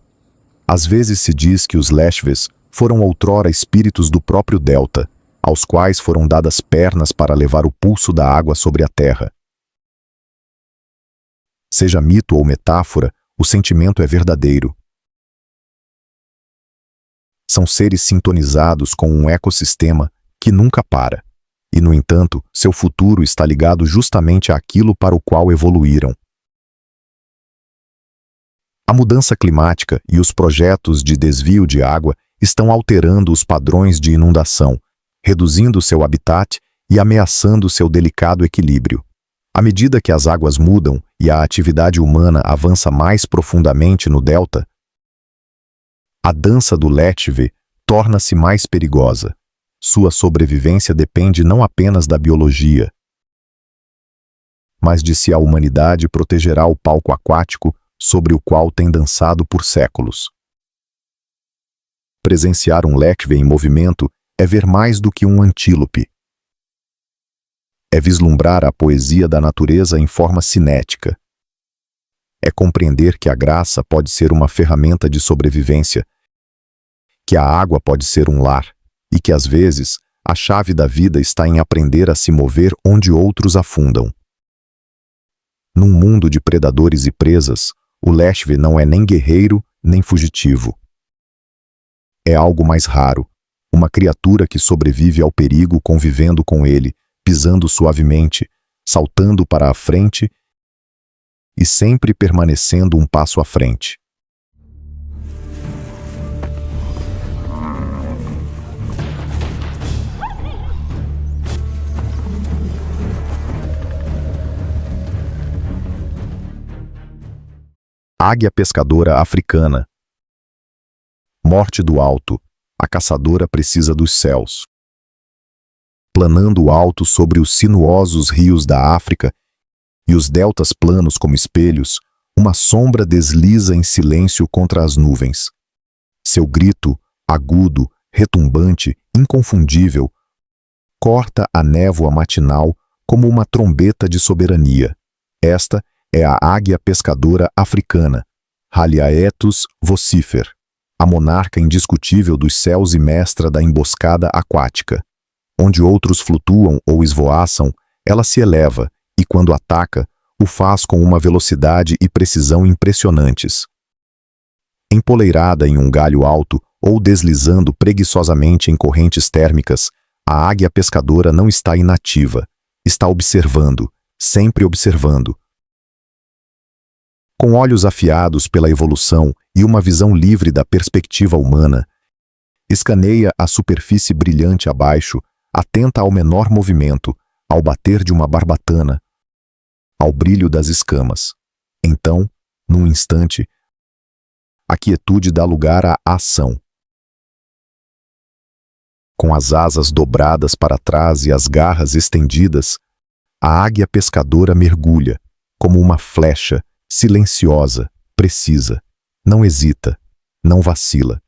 às vezes se diz que os lechves foram outrora espíritos do próprio delta, aos quais foram dadas pernas para levar o pulso da água sobre a terra. Seja mito ou metáfora, o sentimento é verdadeiro. São seres sintonizados com um ecossistema que nunca para, e, no entanto, seu futuro está ligado justamente àquilo para o qual evoluíram. A mudança climática e os projetos de desvio de água estão alterando os padrões de inundação, reduzindo seu habitat e ameaçando seu delicado equilíbrio. À medida que as águas mudam e a atividade humana avança mais profundamente no delta, a dança do lechve torna-se mais perigosa. Sua sobrevivência depende não apenas da biologia, mas de se a humanidade protegerá o palco aquático sobre o qual tem dançado por séculos. Presenciar um lechve em movimento é ver mais do que um antílope. É vislumbrar a poesia da natureza em forma cinética. É compreender que a graça pode ser uma ferramenta de sobrevivência, que a água pode ser um lar, e que, às vezes, a chave da vida está em aprender a se mover onde outros afundam. Num mundo de predadores e presas, o lechve não é nem guerreiro, nem fugitivo. É algo mais raro, uma criatura que sobrevive ao perigo convivendo com ele, pisando suavemente, saltando para a frente e sempre permanecendo um passo à frente. Águia pescadora africana. Morte do alto. A caçadora precisa dos céus. Planando alto sobre os sinuosos rios da África e os deltas planos como espelhos, uma sombra desliza em silêncio contra as nuvens. Seu grito, agudo, retumbante, inconfundível, corta a névoa matinal como uma trombeta de soberania. Esta é a águia pescadora africana, Haliaetus vocifer, a monarca indiscutível dos céus e mestra da emboscada aquática. Onde outros flutuam ou esvoaçam, ela se eleva e, quando ataca, o faz com uma velocidade e precisão impressionantes. Empoleirada em um galho alto ou deslizando preguiçosamente em correntes térmicas, a águia pescadora não está inativa, está observando, sempre observando. Com olhos afiados pela evolução e uma visão livre da perspectiva humana, escaneia a superfície brilhante abaixo, atenta ao menor movimento, ao bater de uma barbatana, ao brilho das escamas. Então, num instante, a quietude dá lugar à ação. Com as asas dobradas para trás e as garras estendidas, a águia pescadora mergulha, como uma flecha, silenciosa, precisa, não hesita, não vacila.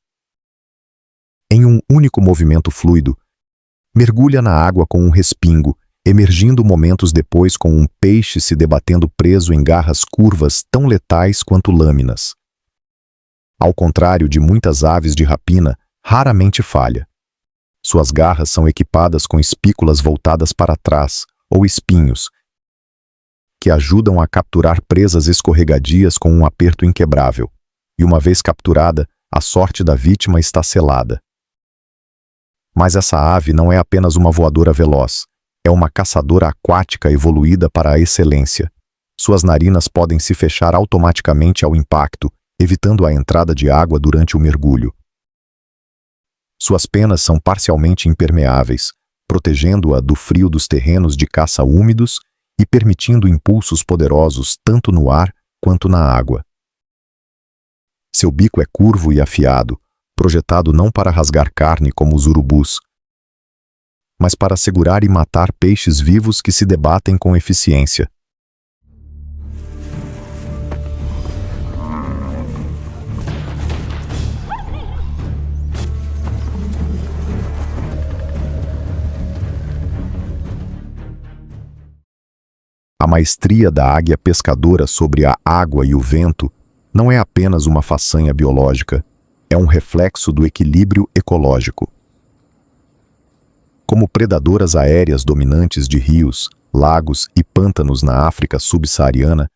Em um único movimento fluido, mergulha na água com um respingo, emergindo momentos depois com um peixe se debatendo preso em garras curvas tão letais quanto lâminas. Ao contrário de muitas aves de rapina, raramente falha. Suas garras são equipadas com espículas voltadas para trás, ou espinhos, que ajudam a capturar presas escorregadias com um aperto inquebrável. E uma vez capturada, a sorte da vítima está selada. Mas essa ave não é apenas uma voadora veloz, é uma caçadora aquática evoluída para a excelência. Suas narinas podem se fechar automaticamente ao impacto, evitando a entrada de água durante o mergulho. Suas penas são parcialmente impermeáveis, protegendo-a do frio dos terrenos de caça úmidos e permitindo impulsos poderosos tanto no ar quanto na água. Seu bico é curvo e afiado, projetado não para rasgar carne como os urubus, mas para segurar e matar peixes vivos que se debatem com eficiência. A maestria da águia pescadora sobre a água e o vento não é apenas uma façanha biológica, é um reflexo do equilíbrio ecológico. Como predadoras aéreas dominantes de rios, lagos e pântanos na África subsaariana,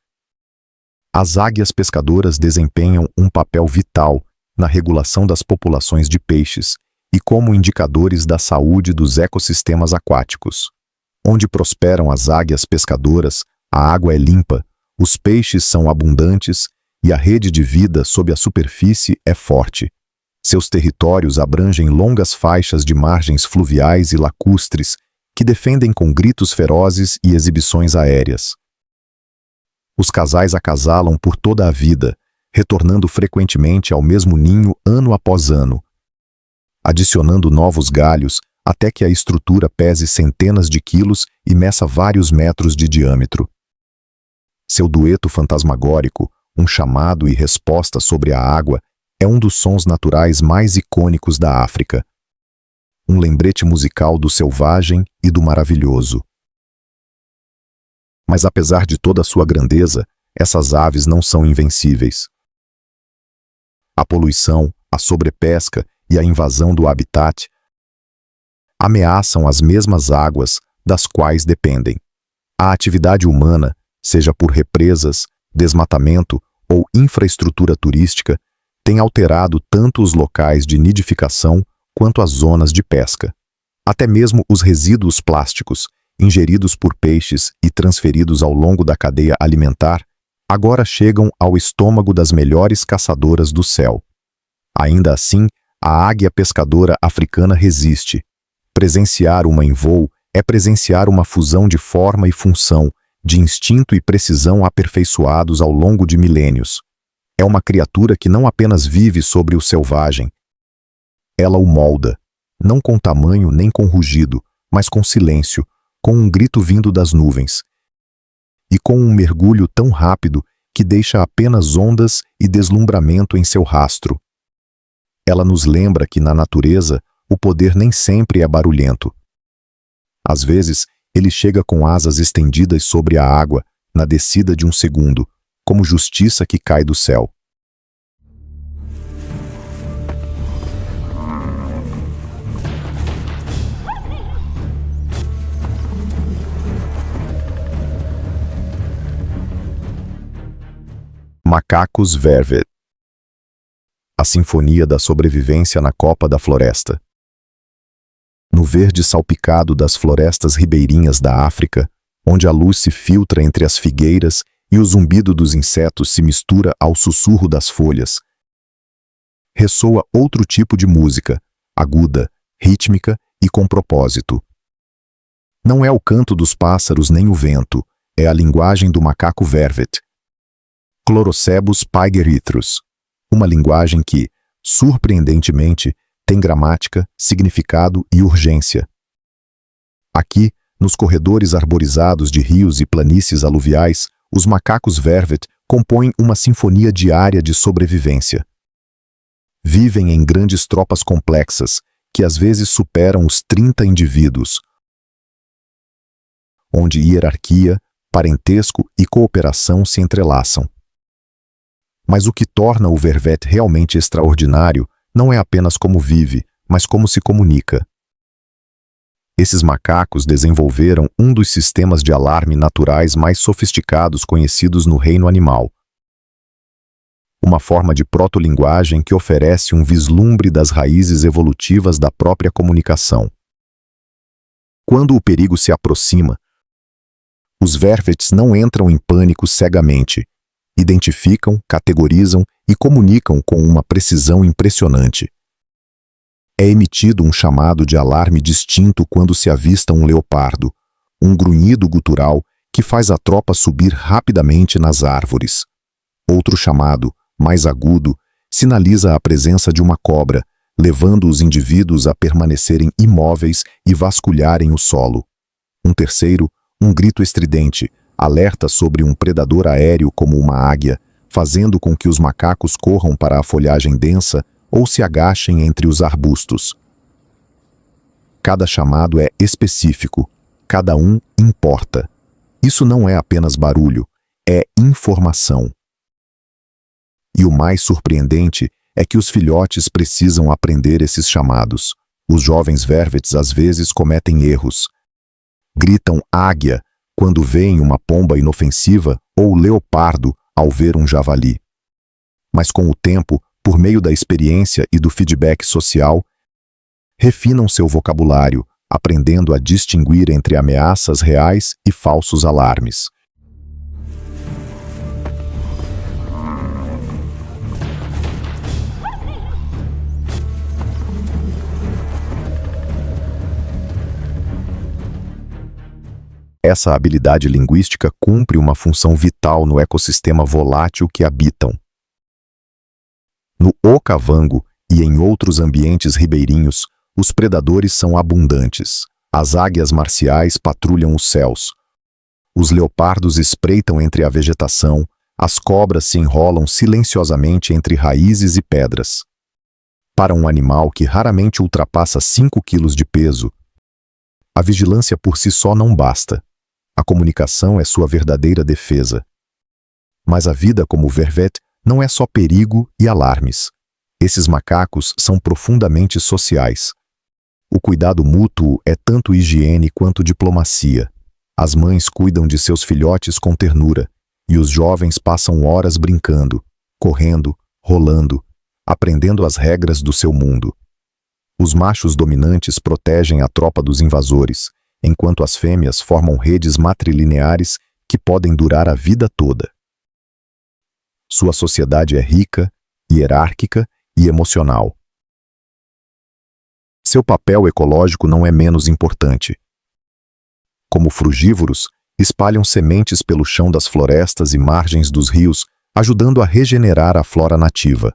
as águias pescadoras desempenham um papel vital na regulação das populações de peixes e como indicadores da saúde dos ecossistemas aquáticos. Onde prosperam as águias pescadoras, a água é limpa, os peixes são abundantes e a rede de vida sob a superfície é forte. Seus territórios abrangem longas faixas de margens fluviais e lacustres que defendem com gritos ferozes e exibições aéreas. Os casais acasalam por toda a vida, retornando frequentemente ao mesmo ninho ano após ano, adicionando novos galhos até que a estrutura pese centenas de quilos e meça vários metros de diâmetro. Seu dueto fantasmagórico, um chamado e resposta sobre a água, é um dos sons naturais mais icônicos da África. Um lembrete musical do selvagem e do maravilhoso. Mas apesar de toda a sua grandeza, essas aves não são invencíveis. A poluição, a sobrepesca e a invasão do habitat ameaçam as mesmas águas das quais dependem. A atividade humana, seja por represas, desmatamento ou infraestrutura turística, tem alterado tanto os locais de nidificação quanto as zonas de pesca. Até mesmo os resíduos plásticos, ingeridos por peixes e transferidos ao longo da cadeia alimentar, agora chegam ao estômago das melhores caçadoras do céu. Ainda assim, a águia pescadora africana resiste. Presenciar uma em voo é presenciar uma fusão de forma e função, de instinto e precisão aperfeiçoados ao longo de milênios. É uma criatura que não apenas vive sobre o selvagem. Ela o molda, não com tamanho nem com rugido, mas com silêncio, com um grito vindo das nuvens. E com um mergulho tão rápido que deixa apenas ondas e deslumbramento em seu rastro. Ela nos lembra que na natureza o poder nem sempre é barulhento. Às vezes, ele chega com asas estendidas sobre a água, na descida de um segundo, como justiça que cai do céu. Macacos Vervet. A sinfonia da sobrevivência na copa da floresta. No verde salpicado das florestas ribeirinhas da África, onde a luz se filtra entre as figueiras e o zumbido dos insetos se mistura ao sussurro das folhas, ressoa outro tipo de música, aguda, rítmica e com propósito. Não é o canto dos pássaros nem o vento, é a linguagem do macaco Vervet. Chlorocebus pygeritrus, uma linguagem que, surpreendentemente, tem gramática, significado e urgência. Aqui, nos corredores arborizados de rios e planícies aluviais, os macacos Vervet compõem uma sinfonia diária de sobrevivência. Vivem em grandes tropas complexas, que às vezes superam os 30 indivíduos, onde hierarquia, parentesco e cooperação se entrelaçam. Mas o que torna o Vervet realmente extraordinário não é apenas como vive, mas como se comunica. Esses macacos desenvolveram um dos sistemas de alarme naturais mais sofisticados conhecidos no reino animal. Uma forma de protolinguagem que oferece um vislumbre das raízes evolutivas da própria comunicação. Quando o perigo se aproxima, os Vervets não entram em pânico cegamente. Identificam, categorizam e comunicam com uma precisão impressionante. É emitido um chamado de alarme distinto quando se avista um leopardo, um grunhido gutural que faz a tropa subir rapidamente nas árvores. Outro chamado, mais agudo, sinaliza a presença de uma cobra, levando os indivíduos a permanecerem imóveis e vasculharem o solo. Um terceiro, um grito estridente, alerta sobre um predador aéreo como uma águia, fazendo com que os macacos corram para a folhagem densa ou se agachem entre os arbustos. Cada chamado é específico, cada um importa. Isso não é apenas barulho, é informação. E o mais surpreendente é que os filhotes precisam aprender esses chamados. Os jovens Vervets às vezes cometem erros. Gritam águia quando veem uma pomba inofensiva ou leopardo ao ver um javali. Mas com o tempo, por meio da experiência e do feedback social, refinam seu vocabulário, aprendendo a distinguir entre ameaças reais e falsos alarmes. Essa habilidade linguística cumpre uma função vital no ecossistema volátil que habitam. No Okavango e em outros ambientes ribeirinhos, os predadores são abundantes. As águias marciais patrulham os céus. Os leopardos espreitam entre a vegetação, as cobras se enrolam silenciosamente entre raízes e pedras. Para um animal que raramente ultrapassa 5 quilos de peso, a vigilância por si só não basta. A comunicação é sua verdadeira defesa. Mas a vida como Vervet não é só perigo e alarmes. Esses macacos são profundamente sociais. O cuidado mútuo é tanto higiene quanto diplomacia. As mães cuidam de seus filhotes com ternura, e os jovens passam horas brincando, correndo, rolando, aprendendo as regras do seu mundo. Os machos dominantes protegem a tropa dos invasores, enquanto as fêmeas formam redes matrilineares que podem durar a vida toda. Sua sociedade é rica, hierárquica e emocional. Seu papel ecológico não é menos importante. Como frugívoros, espalham sementes pelo chão das florestas e margens dos rios, ajudando a regenerar a flora nativa.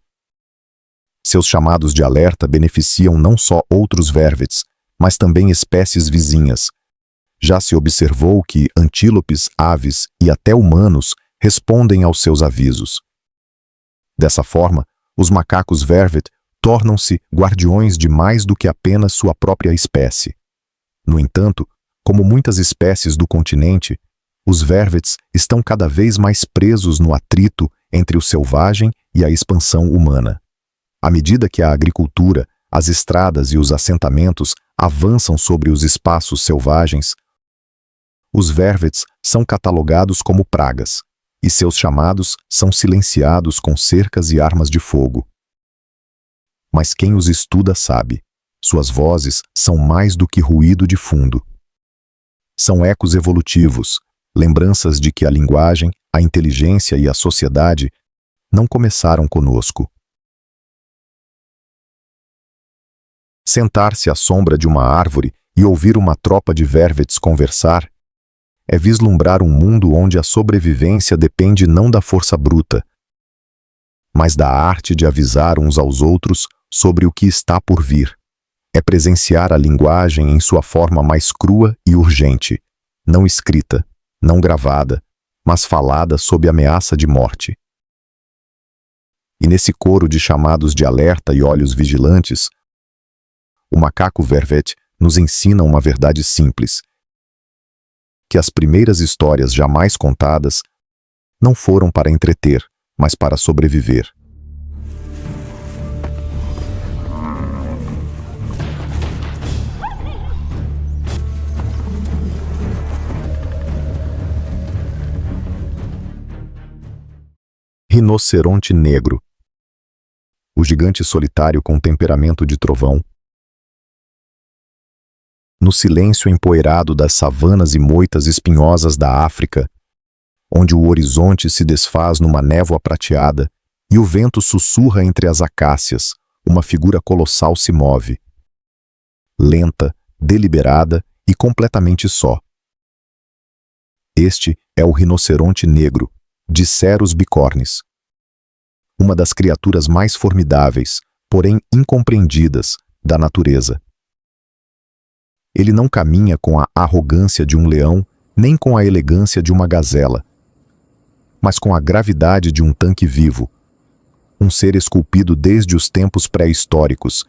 Seus chamados de alerta beneficiam não só outros vervets, mas também espécies vizinhas. Já se observou que antílopes, aves e até humanos respondem aos seus avisos. Dessa forma, os macacos vervet tornam-se guardiões de mais do que apenas sua própria espécie. No entanto, como muitas espécies do continente, os vervets estão cada vez mais presos no atrito entre o selvagem e a expansão humana. À medida que a agricultura, as estradas e os assentamentos avançam sobre os espaços selvagens, os vervets são catalogados como pragas, e seus chamados são silenciados com cercas e armas de fogo. Mas quem os estuda sabe, suas vozes são mais do que ruído de fundo. São ecos evolutivos, lembranças de que a linguagem, a inteligência e a sociedade não começaram conosco. Sentar-se à sombra de uma árvore e ouvir uma tropa de vervets conversar é vislumbrar um mundo onde a sobrevivência depende não da força bruta, mas da arte de avisar uns aos outros sobre o que está por vir. É presenciar a linguagem em sua forma mais crua e urgente, não escrita, não gravada, mas falada sob ameaça de morte. E nesse coro de chamados de alerta e olhos vigilantes, o macaco vervet nos ensina uma verdade simples, que as primeiras histórias jamais contadas não foram para entreter, mas para sobreviver. Rinoceronte negro. O gigante solitário com temperamento de trovão. No silêncio empoeirado das savanas e moitas espinhosas da África, onde o horizonte se desfaz numa névoa prateada e o vento sussurra entre as acácias, uma figura colossal se move. Lenta, deliberada e completamente só. Este é o rinoceronte negro, de Cerus bicornis. Uma das criaturas mais formidáveis, porém incompreendidas, da natureza. Ele não caminha com a arrogância de um leão, nem com a elegância de uma gazela, mas com a gravidade de um tanque vivo, um ser esculpido desde os tempos pré-históricos,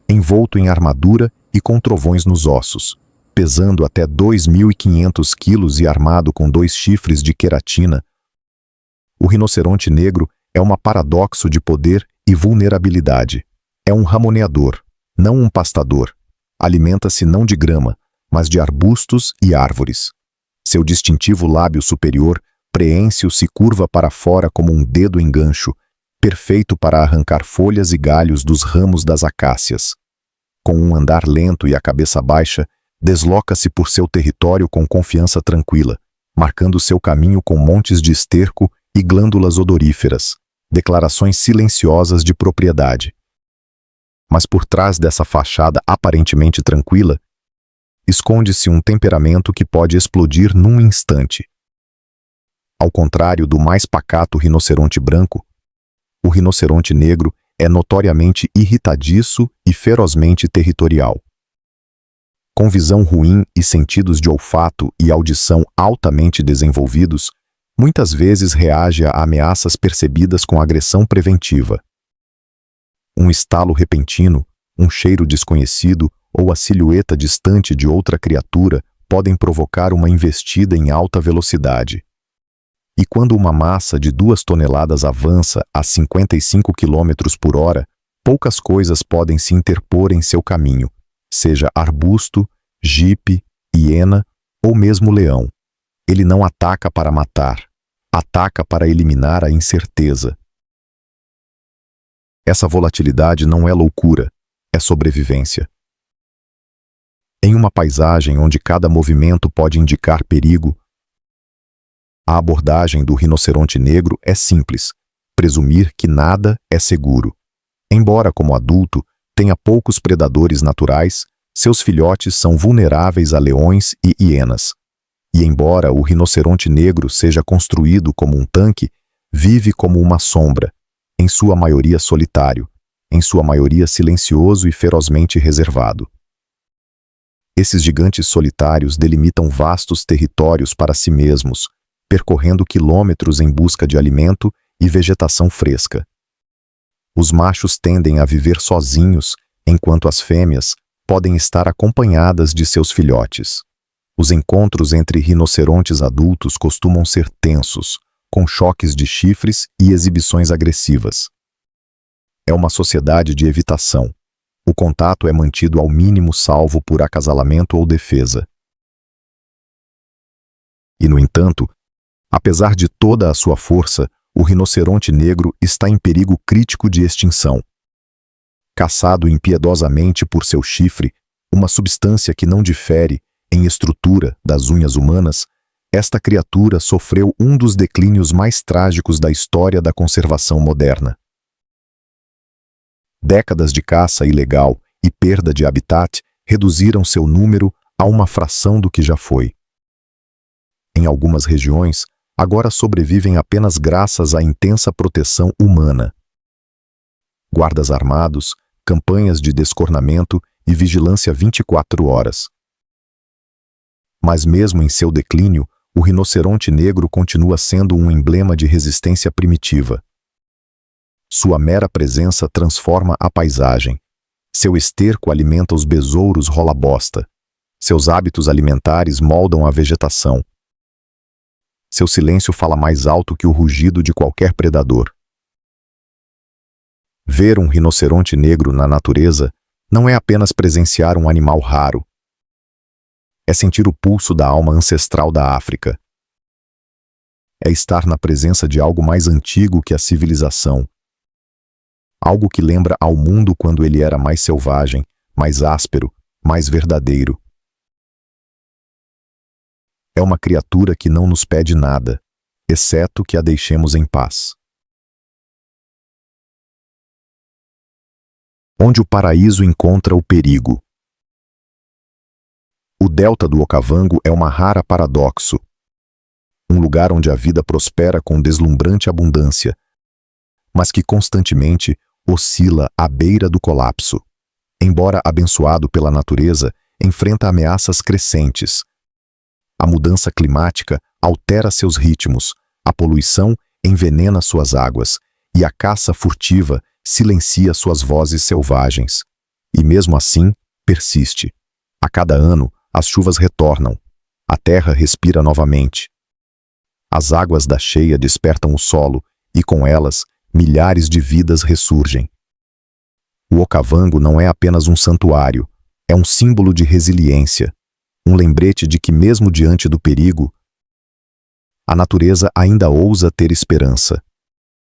envolto em armadura e com trovões nos ossos, pesando até 2.500 quilos e armado com 2 chifres de queratina. O rinoceronte negro é um paradoxo de poder e vulnerabilidade. É um ramoneador, não um pastador. Alimenta-se não de grama, mas de arbustos e árvores. Seu distintivo lábio superior, preêncio, se curva para fora como um dedo em gancho, perfeito para arrancar folhas e galhos dos ramos das acácias. Com um andar lento e a cabeça baixa, desloca-se por seu território com confiança tranquila, marcando seu caminho com montes de esterco e glândulas odoríferas, declarações silenciosas de propriedade. Mas por trás dessa fachada aparentemente tranquila, esconde-se um temperamento que pode explodir num instante. Ao contrário do mais pacato rinoceronte branco, o rinoceronte negro é notoriamente irritadiço e ferozmente territorial. Com visão ruim e sentidos de olfato e audição altamente desenvolvidos, muitas vezes reage a ameaças percebidas com agressão preventiva. Um estalo repentino, um cheiro desconhecido ou a silhueta distante de outra criatura podem provocar uma investida em alta velocidade. E quando uma massa de 2 toneladas avança a 55 km por hora, poucas coisas podem se interpor em seu caminho, seja arbusto, jipe, hiena ou mesmo leão. Ele não ataca para matar, ataca para eliminar a incerteza. Essa volatilidade não é loucura, é sobrevivência. Em uma paisagem onde cada movimento pode indicar perigo, a abordagem do rinoceronte negro é simples: presumir que nada é seguro. Embora, como adulto, tenha poucos predadores naturais, seus filhotes são vulneráveis a leões e hienas. E embora o rinoceronte negro seja construído como um tanque, vive como uma sombra, em sua maioria solitário, em sua maioria silencioso e ferozmente reservado. Esses gigantes solitários delimitam vastos territórios para si mesmos, percorrendo quilômetros em busca de alimento e vegetação fresca. Os machos tendem a viver sozinhos, enquanto as fêmeas podem estar acompanhadas de seus filhotes. Os encontros entre rinocerontes adultos costumam ser tensos, com choques de chifres e exibições agressivas. É uma sociedade de evitação. O contato é mantido ao mínimo, salvo por acasalamento ou defesa. E, no entanto, apesar de toda a sua força, o rinoceronte negro está em perigo crítico de extinção. Caçado impiedosamente por seu chifre, uma substância que não difere, em estrutura, das unhas humanas, esta criatura sofreu um dos declínios mais trágicos da história da conservação moderna. Décadas de caça ilegal e perda de habitat reduziram seu número a uma fração do que já foi. Em algumas regiões, agora sobrevivem apenas graças à intensa proteção humana. Guardas armados, campanhas de descornamento e vigilância 24 horas. Mas mesmo em seu declínio, o rinoceronte negro continua sendo um emblema de resistência primitiva. Sua mera presença transforma a paisagem. Seu esterco alimenta os besouros rola-bosta. Seus hábitos alimentares moldam a vegetação. Seu silêncio fala mais alto que o rugido de qualquer predador. Ver um rinoceronte negro na natureza não é apenas presenciar um animal raro. É sentir o pulso da alma ancestral da África. É estar na presença de algo mais antigo que a civilização. Algo que lembra ao mundo quando ele era mais selvagem, mais áspero, mais verdadeiro. É uma criatura que não nos pede nada, exceto que a deixemos em paz. Onde o paraíso encontra o perigo. O delta do Okavango é uma rara paradoxo. Um lugar onde a vida prospera com deslumbrante abundância, mas que constantemente oscila à beira do colapso. Embora abençoado pela natureza, enfrenta ameaças crescentes. A mudança climática altera seus ritmos, a poluição envenena suas águas, e a caça furtiva silencia suas vozes selvagens. E mesmo assim, persiste. A cada ano, as chuvas retornam. A terra respira novamente. As águas da cheia despertam o solo, e com elas, milhares de vidas ressurgem. O Okavango não é apenas um santuário, é um símbolo de resiliência, um lembrete de que mesmo diante do perigo, a natureza ainda ousa ter esperança.